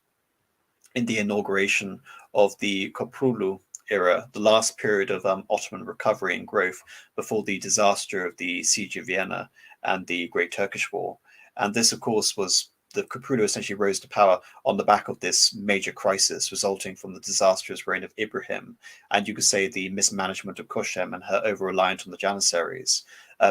in the inauguration of the Köprülü era, the last period of Ottoman recovery and growth before the disaster of the Siege of Vienna and the Great Turkish War. And this, of course, was the Köprülü essentially rose to power on the back of this major crisis resulting from the disastrous reign of Ibrahim, and you could say the mismanagement of Koshem and her over-reliance on the Janissaries,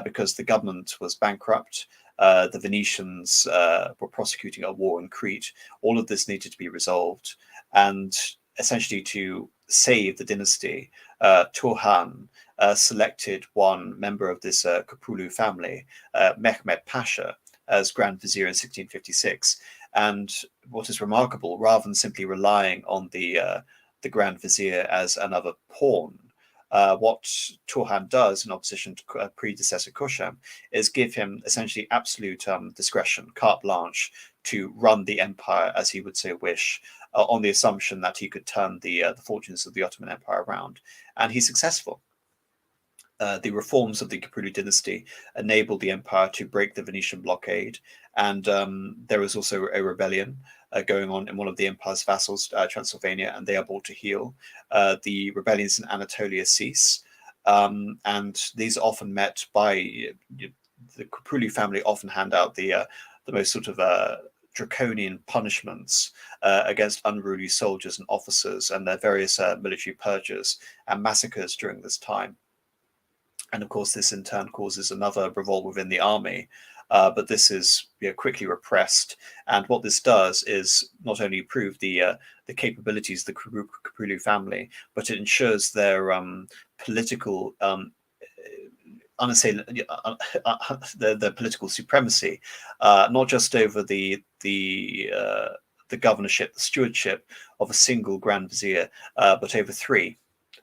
because the government was bankrupt. The Venetians were prosecuting a war in Crete. All of this needed to be resolved. And essentially to save the dynasty, Touhan selected one member of this Köprülü family, Mehmed Pasha, as Grand Vizier in 1656. And what is remarkable, rather than simply relying on the Grand Vizier as another pawn, what Touhan does in opposition to predecessor Koshem is give him essentially absolute discretion, carte blanche, to run the empire as he would so wish, on the assumption that he could turn the fortunes of the Ottoman Empire around. And he's successful. The reforms of the Köprülü dynasty enabled the empire to break the Venetian blockade, and there was also a rebellion going on in one of the empire's vassals, Transylvania, and they are brought to heel. The rebellions in Anatolia cease, and these are often met by the Köprülü family. Often hand out the most sort of draconian punishments against unruly soldiers and officers, and their various military purges and massacres during this time. And of course, this in turn causes another revolt within the army, but this is quickly repressed. And what this does is not only prove the capabilities of the Köprülü family, but it ensures their political the political supremacy, not just over the governorship, the stewardship of a single Grand Vizier, but over three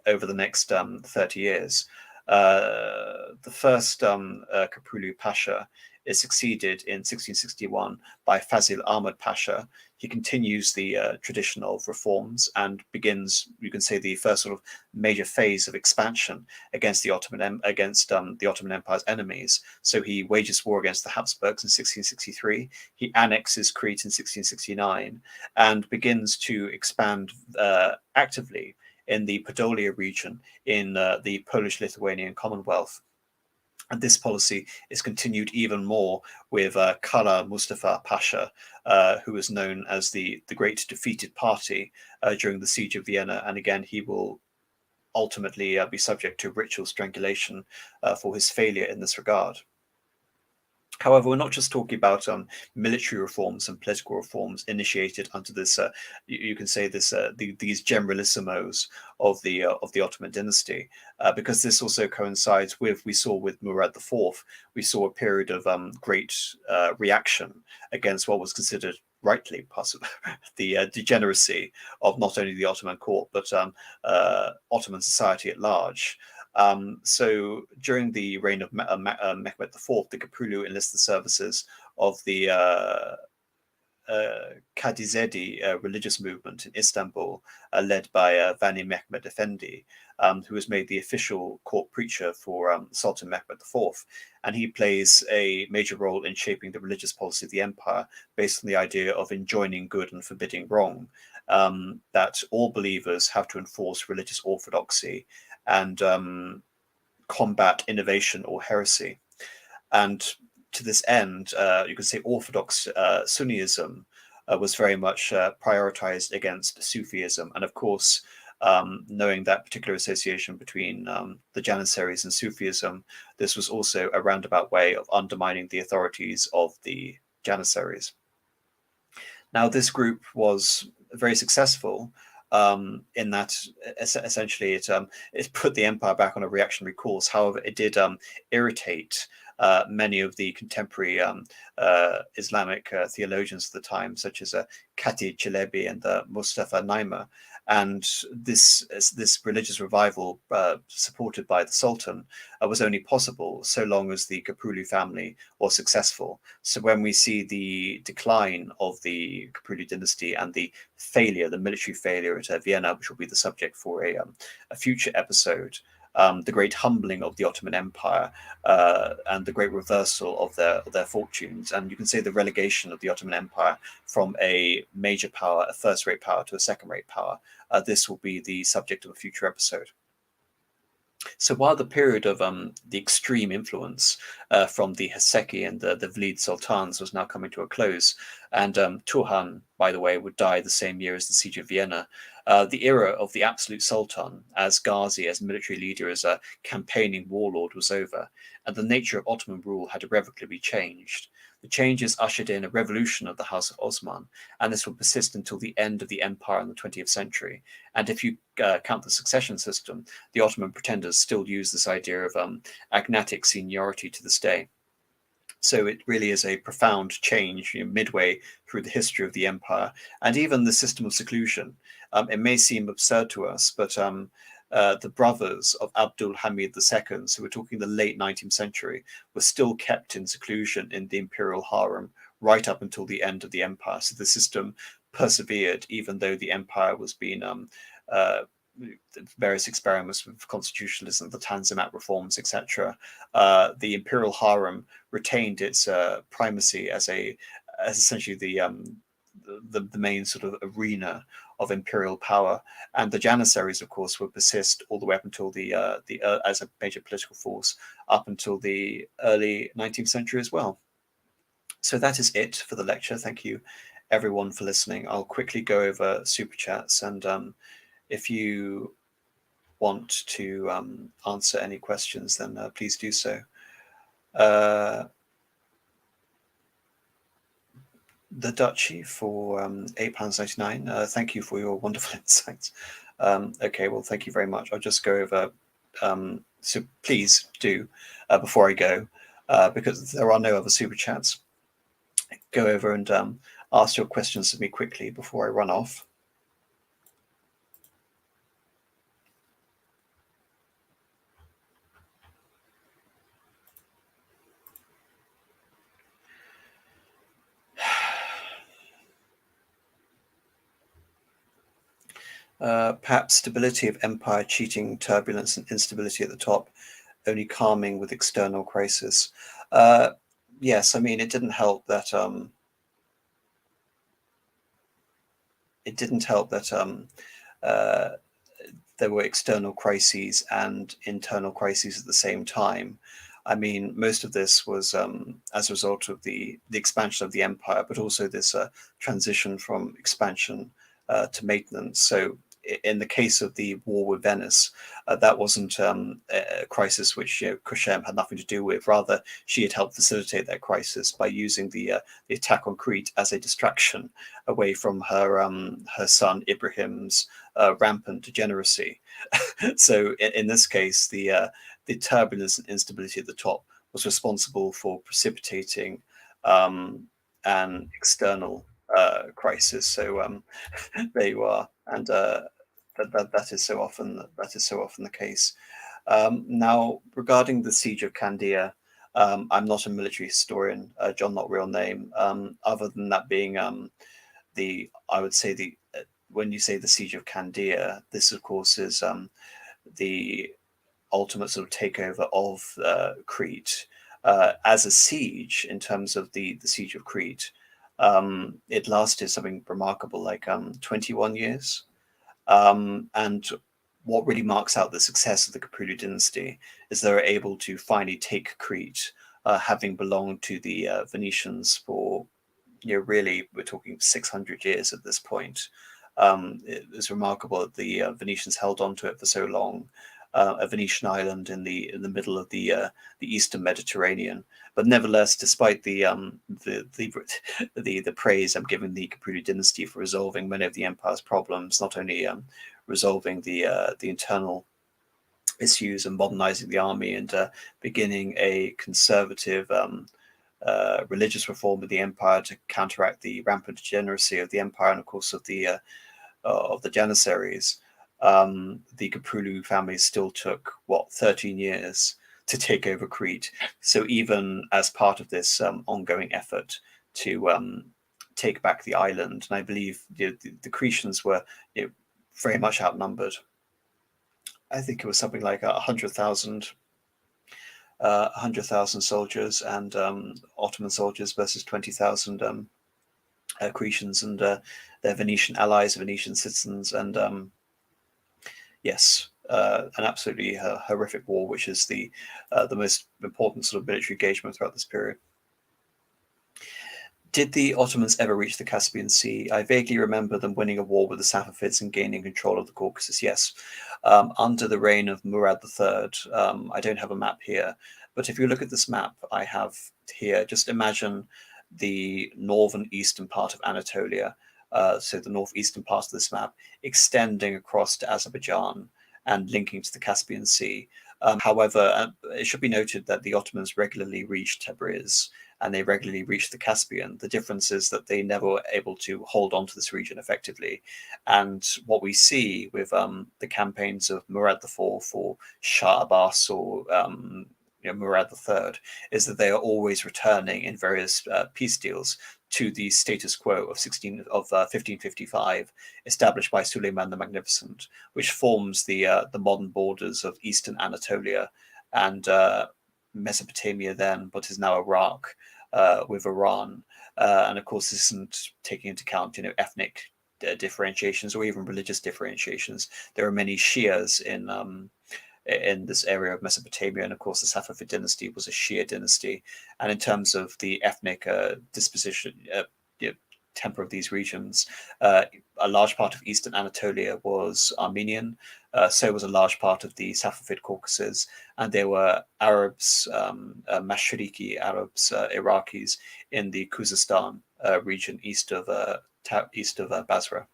over the next 30 years. The first Köprülü Pasha is succeeded in 1661 by Fazil Ahmad Pasha. He continues the tradition of reforms and begins, you can say, the first sort of major phase of expansion against the Ottoman Empire's enemies. So he wages war against the Habsburgs in 1663. He annexes Crete in 1669 and begins to expand actively in the Podolia region in the Polish-Lithuanian Commonwealth. And this policy is continued even more with Kara Mustafa Pasha, who is known as the Great Defeated Party during the Siege of Vienna. And again, he will ultimately be subject to ritual strangulation for his failure in this regard. However, we're not just talking about military reforms and political reforms initiated under this, you can say this, these generalissimos of the Ottoman dynasty, because this also coincides with, we saw with Murat IV, we saw a period of great reaction against what was considered rightly possible the degeneracy of not only the Ottoman court but Ottoman society at large. So during the reign of Mehmed IV, the Köprülü enlisted the services of the Kadizedi religious movement in Istanbul, led by Vani Mehmed Effendi, who was made the official court preacher for Sultan Mehmed IV. And he plays a major role in shaping the religious policy of the empire, based on the idea of enjoining good and forbidding wrong, that all believers have to enforce religious orthodoxy and combat innovation or heresy. And to this end, you could say Orthodox Sunnism was very much prioritized against Sufism. And of course, knowing that particular association between the Janissaries and Sufism, this was also a roundabout way of undermining the authorities of the Janissaries. Now, this group was very successful in that essentially it put the empire back on a reactionary course. However, it did irritate many of the contemporary Islamic theologians of the time, such as Khatib Chalebi and Mustafa Naima. And this religious revival, supported by the Sultan, was only possible so long as the Köprülü family was successful. So when we see the decline of the Köprülü dynasty and the failure, the military failure at Vienna, which will be the subject for a future episode, the great humbling of the Ottoman Empire, and the great reversal of their fortunes, and you can say the relegation of the Ottoman Empire from a major power, a first-rate power, to a second-rate power. This will be the subject of a future episode. So while the period of the extreme influence from the Haseki and the Vlid sultans was now coming to a close, and Touhan, by the way, would die the same year as the Siege of Vienna, the era of the absolute sultan as Ghazi, as military leader, as a campaigning warlord was over, and the nature of Ottoman rule had irrevocably changed. The changes ushered in a revolution of the House of Osman, and this will persist until the end of the empire in the 20th century. And if you count the succession system, the Ottoman pretenders still use this idea of agnatic seniority to this day. So it really is a profound change, midway through the history of the empire, and even the system of seclusion. It may seem absurd to us, but the brothers of Abdul Hamid II, so we're talking the late 19th century, were still kept in seclusion in the Imperial Haram right up until the end of the empire. So the system persevered, even though the empire was being various experiments with constitutionalism, the Tanzimat reforms, etc. The Imperial Harem retained its primacy as essentially the main sort of arena of imperial power, and the Janissaries, of course, would persist all the way up until as a major political force up until the early 19th century as well. So that is it for the lecture. Thank you, everyone, for listening. I'll quickly go over super chats, and if you want to answer any questions, then please do so. The Duchy for £8.99. Thank you for your wonderful insights. Okay, well, thank you very much. I'll just go over. So please do, before I go, because there are no other super chats, go over and ask your questions of me quickly before I run off. Perhaps stability of empire, cheating, turbulence, and instability at the top, only calming with external crisis. Yes, I mean, it didn't help that there were external crises and internal crises at the same time. I mean, most of this was as a result of the expansion of the empire, but also this transition from expansion to maintenance. So in the case of the war with Venice, that wasn't a crisis which Kushem had nothing to do with. Rather, she had helped facilitate that crisis by using the attack on Crete as a distraction away from her son Ibrahim's rampant degeneracy. So in this case, the turbulence and instability at the top was responsible for precipitating an external crisis. So there you are, and that is so often the case. Now, regarding the siege of Candia, I'm not a military historian, John, not real name. Other than that being I would say when you say the siege of Candia, this of course is the ultimate sort of takeover of Crete as a siege in terms of the siege of Crete. It lasted something remarkable, like 21 years. And what really marks out the success of the Caprilu dynasty is they were able to finally take Crete, having belonged to the Venetians for, really, we're talking 600 years at this point. It was remarkable that the Venetians held on to it for so long. A Venetian island in the middle of the eastern Mediterranean, but nevertheless, despite the praise I'm giving the Caprilu dynasty for resolving many of the empire's problems, not only resolving the internal issues and modernizing the army and beginning a conservative religious reform of the empire to counteract the rampant degeneracy of the empire and, of course, of the Janissaries. The Caprilu family still took 13 years to take over Crete. So even as part of this ongoing effort to take back the island, and I believe the Cretians were very much outnumbered. I think it was something like 100,000 soldiers and Ottoman soldiers versus 20,000 Cretans and their Venetian allies, Venetian citizens, and yes, an absolutely horrific war, which is the most important sort of military engagement throughout this period. Did the Ottomans ever reach the Caspian Sea? I vaguely remember them winning a war with the Safavids and gaining control of the Caucasus. Yes, under the reign of Murad III. I don't have a map here, but if you look at this map I have here, just imagine the northern eastern part of Anatolia, so the northeastern part of this map, extending across to Azerbaijan and linking to the Caspian Sea. However, it should be noted that the Ottomans regularly reached Tabriz and they regularly reached the Caspian. The difference is that they never were able to hold on to this region effectively. And what we see with the campaigns of Murad IV or Shah Abbas or Murad III is that they are always returning in various peace deals to the status quo of 1555, established by Suleiman the Magnificent, which forms the modern borders of eastern Anatolia and Mesopotamia then, but is now Iraq with Iran. And of course, this isn't taking into account, ethnic differentiations or even religious differentiations. There are many Shias in this area of Mesopotamia, and of course, the Safavid dynasty was a Shia dynasty. And in terms of the ethnic disposition, temper of these regions, a large part of eastern Anatolia was Armenian. So was a large part of the Safavid Caucasus, and there were Arabs, Mashriki Arabs, Iraqis in the Khuzestan region east of Basra.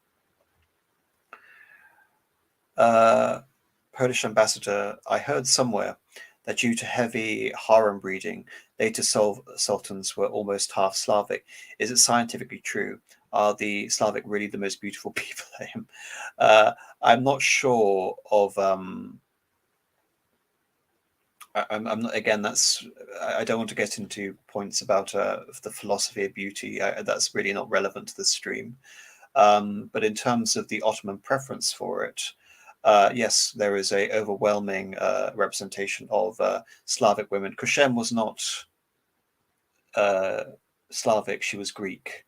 Polish ambassador, I heard somewhere that due to heavy harem breeding, later sultans were almost half Slavic. Is it scientifically true? Are the Slavic really the most beautiful people? I'm not sure of. I'm not. Again, I don't want to get into points about the philosophy of beauty. That's really not relevant to this stream. But in terms of the Ottoman preference for it, yes, there is a overwhelming representation of Slavic women. Kushem was not Slavic; she was Greek.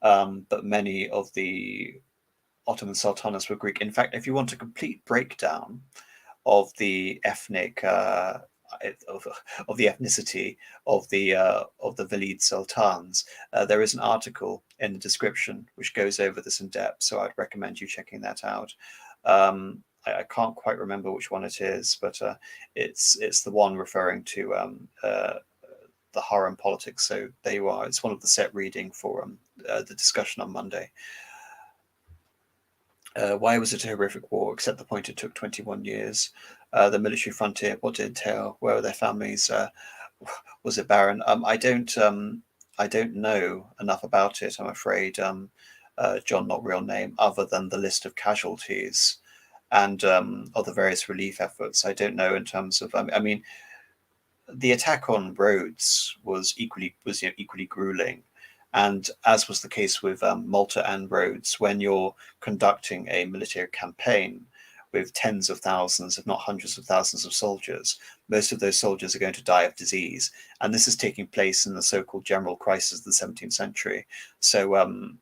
But many of the Ottoman sultanas were Greek. In fact, if you want a complete breakdown of the ethnic of the ethnicity of the Valid sultans, there is an article in the description which goes over this in depth. So I'd recommend you checking that out. I can't quite remember which one it is, but it's the one referring to the Harem politics. So there you are. It's one of the set reading for the discussion on Monday. Why was it a horrific war, except the point it took 21 years? The military frontier, what did it entail? Where were their families? Was it barren? I don't know enough about it, I'm afraid, John, not real name, other than the list of casualties and of the various relief efforts. I don't know in terms of, I mean, the attack on Rhodes was equally grueling, and as was the case with Malta and Rhodes, when you're conducting a military campaign with tens of thousands, if not hundreds of thousands of soldiers, most of those soldiers are going to die of disease, and this is taking place in the so-called general crisis of the 17th century. So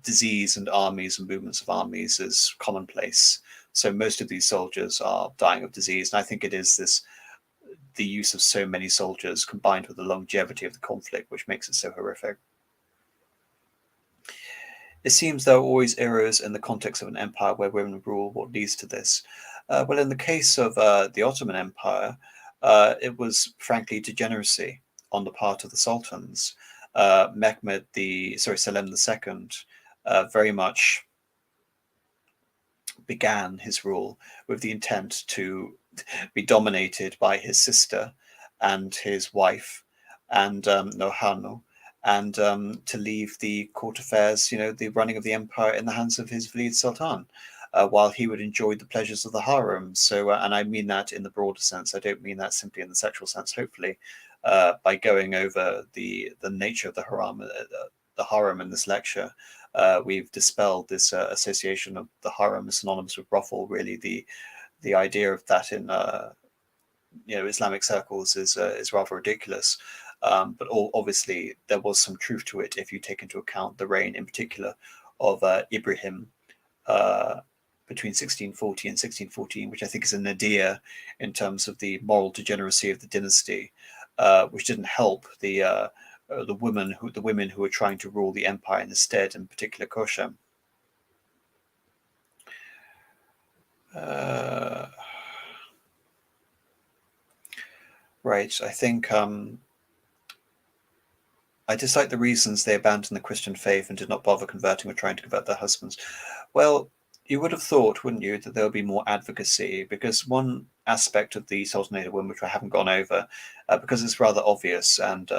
disease and armies and movements of armies is commonplace. So most of these soldiers are dying of disease, and I think it is the use of so many soldiers combined with the longevity of the conflict which makes it so horrific. It seems there are always eras in the context of an empire where women rule. What leads to this? Well, in the case of the Ottoman Empire, it was frankly degeneracy on the part of the sultans. Selim II, very much began his rule with the intent to be dominated by his sister and his wife and Nohanu, and to leave the court affairs, the running of the empire in the hands of his Velid Sultan, while he would enjoy the pleasures of the harem. So, and I mean that in the broader sense. I don't mean that simply in the sexual sense. Hopefully, by going over the nature of the harem in this lecture, we've dispelled this association of the harem synonymous with brothel. Really, the idea of that in Islamic circles is rather ridiculous. But obviously, there was some truth to it if you take into account the reign, in particular, of Ibrahim between 1640 and 1614, which I think is a nadir in terms of the moral degeneracy of the dynasty, which didn't help the women who were trying to rule the empire in his stead, in particular Koshem. Right, I think I dislike the reasons they abandoned the Christian faith and did not bother converting or trying to convert their husbands. Well, you would have thought, wouldn't you, that there would be more advocacy, because one aspect of the Sultanate women, which I haven't gone over, because it's rather obvious and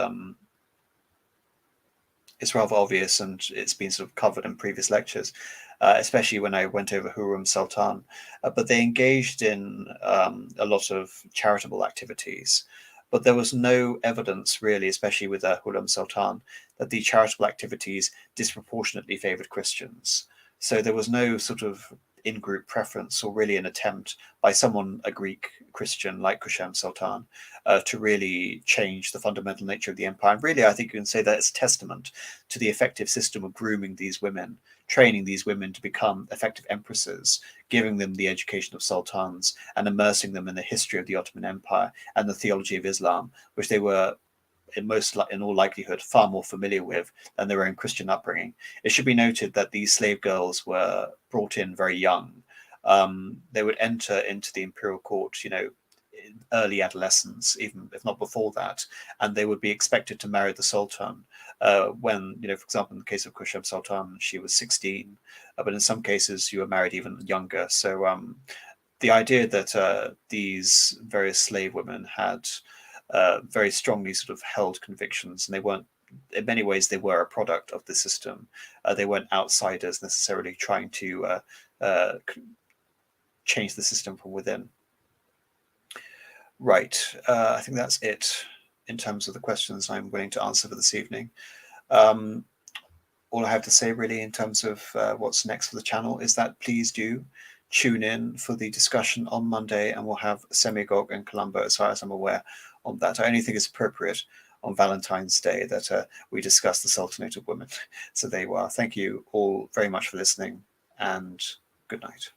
it's been sort of covered in previous lectures, especially when I went over Hurrem Sultan, but they engaged in a lot of charitable activities. But there was no evidence, really, especially with Hurrem Sultan, that the charitable activities disproportionately favored Christians. So there was no sort of in-group preference or really an attempt by someone, a Greek Christian like Kushem Sultan, to really change the fundamental nature of the empire. And really, I think you can say that it's a testament to the effective system of grooming these women, training these women to become effective empresses, giving them the education of sultans, and immersing them in the history of the Ottoman Empire and the theology of Islam, which they were in all likelihood far more familiar with than their own Christian upbringing. It should be noted that these slave girls were brought in very young. They would enter into the imperial court, in early adolescence, even if not before that, and they would be expected to marry the sultan when, for example, in the case of Kushem Sultan, she was 16, but in some cases you were married even younger. So the idea that these various slave women had very strongly sort of held convictions, and they weren't, in many ways, they were a product of the system. They weren't outsiders necessarily trying to change the system from within. Right, I think that's it in terms of the questions I'm willing to answer for this evening. All I have to say really in terms of what's next for the channel is that please do tune in for the discussion on Monday, and we'll have Semigog and Colombo, as far as I'm aware, on that. I only think it's appropriate on Valentine's Day that we discuss the Sultanate of Women. So there you are. Thank you all very much for listening, and good night.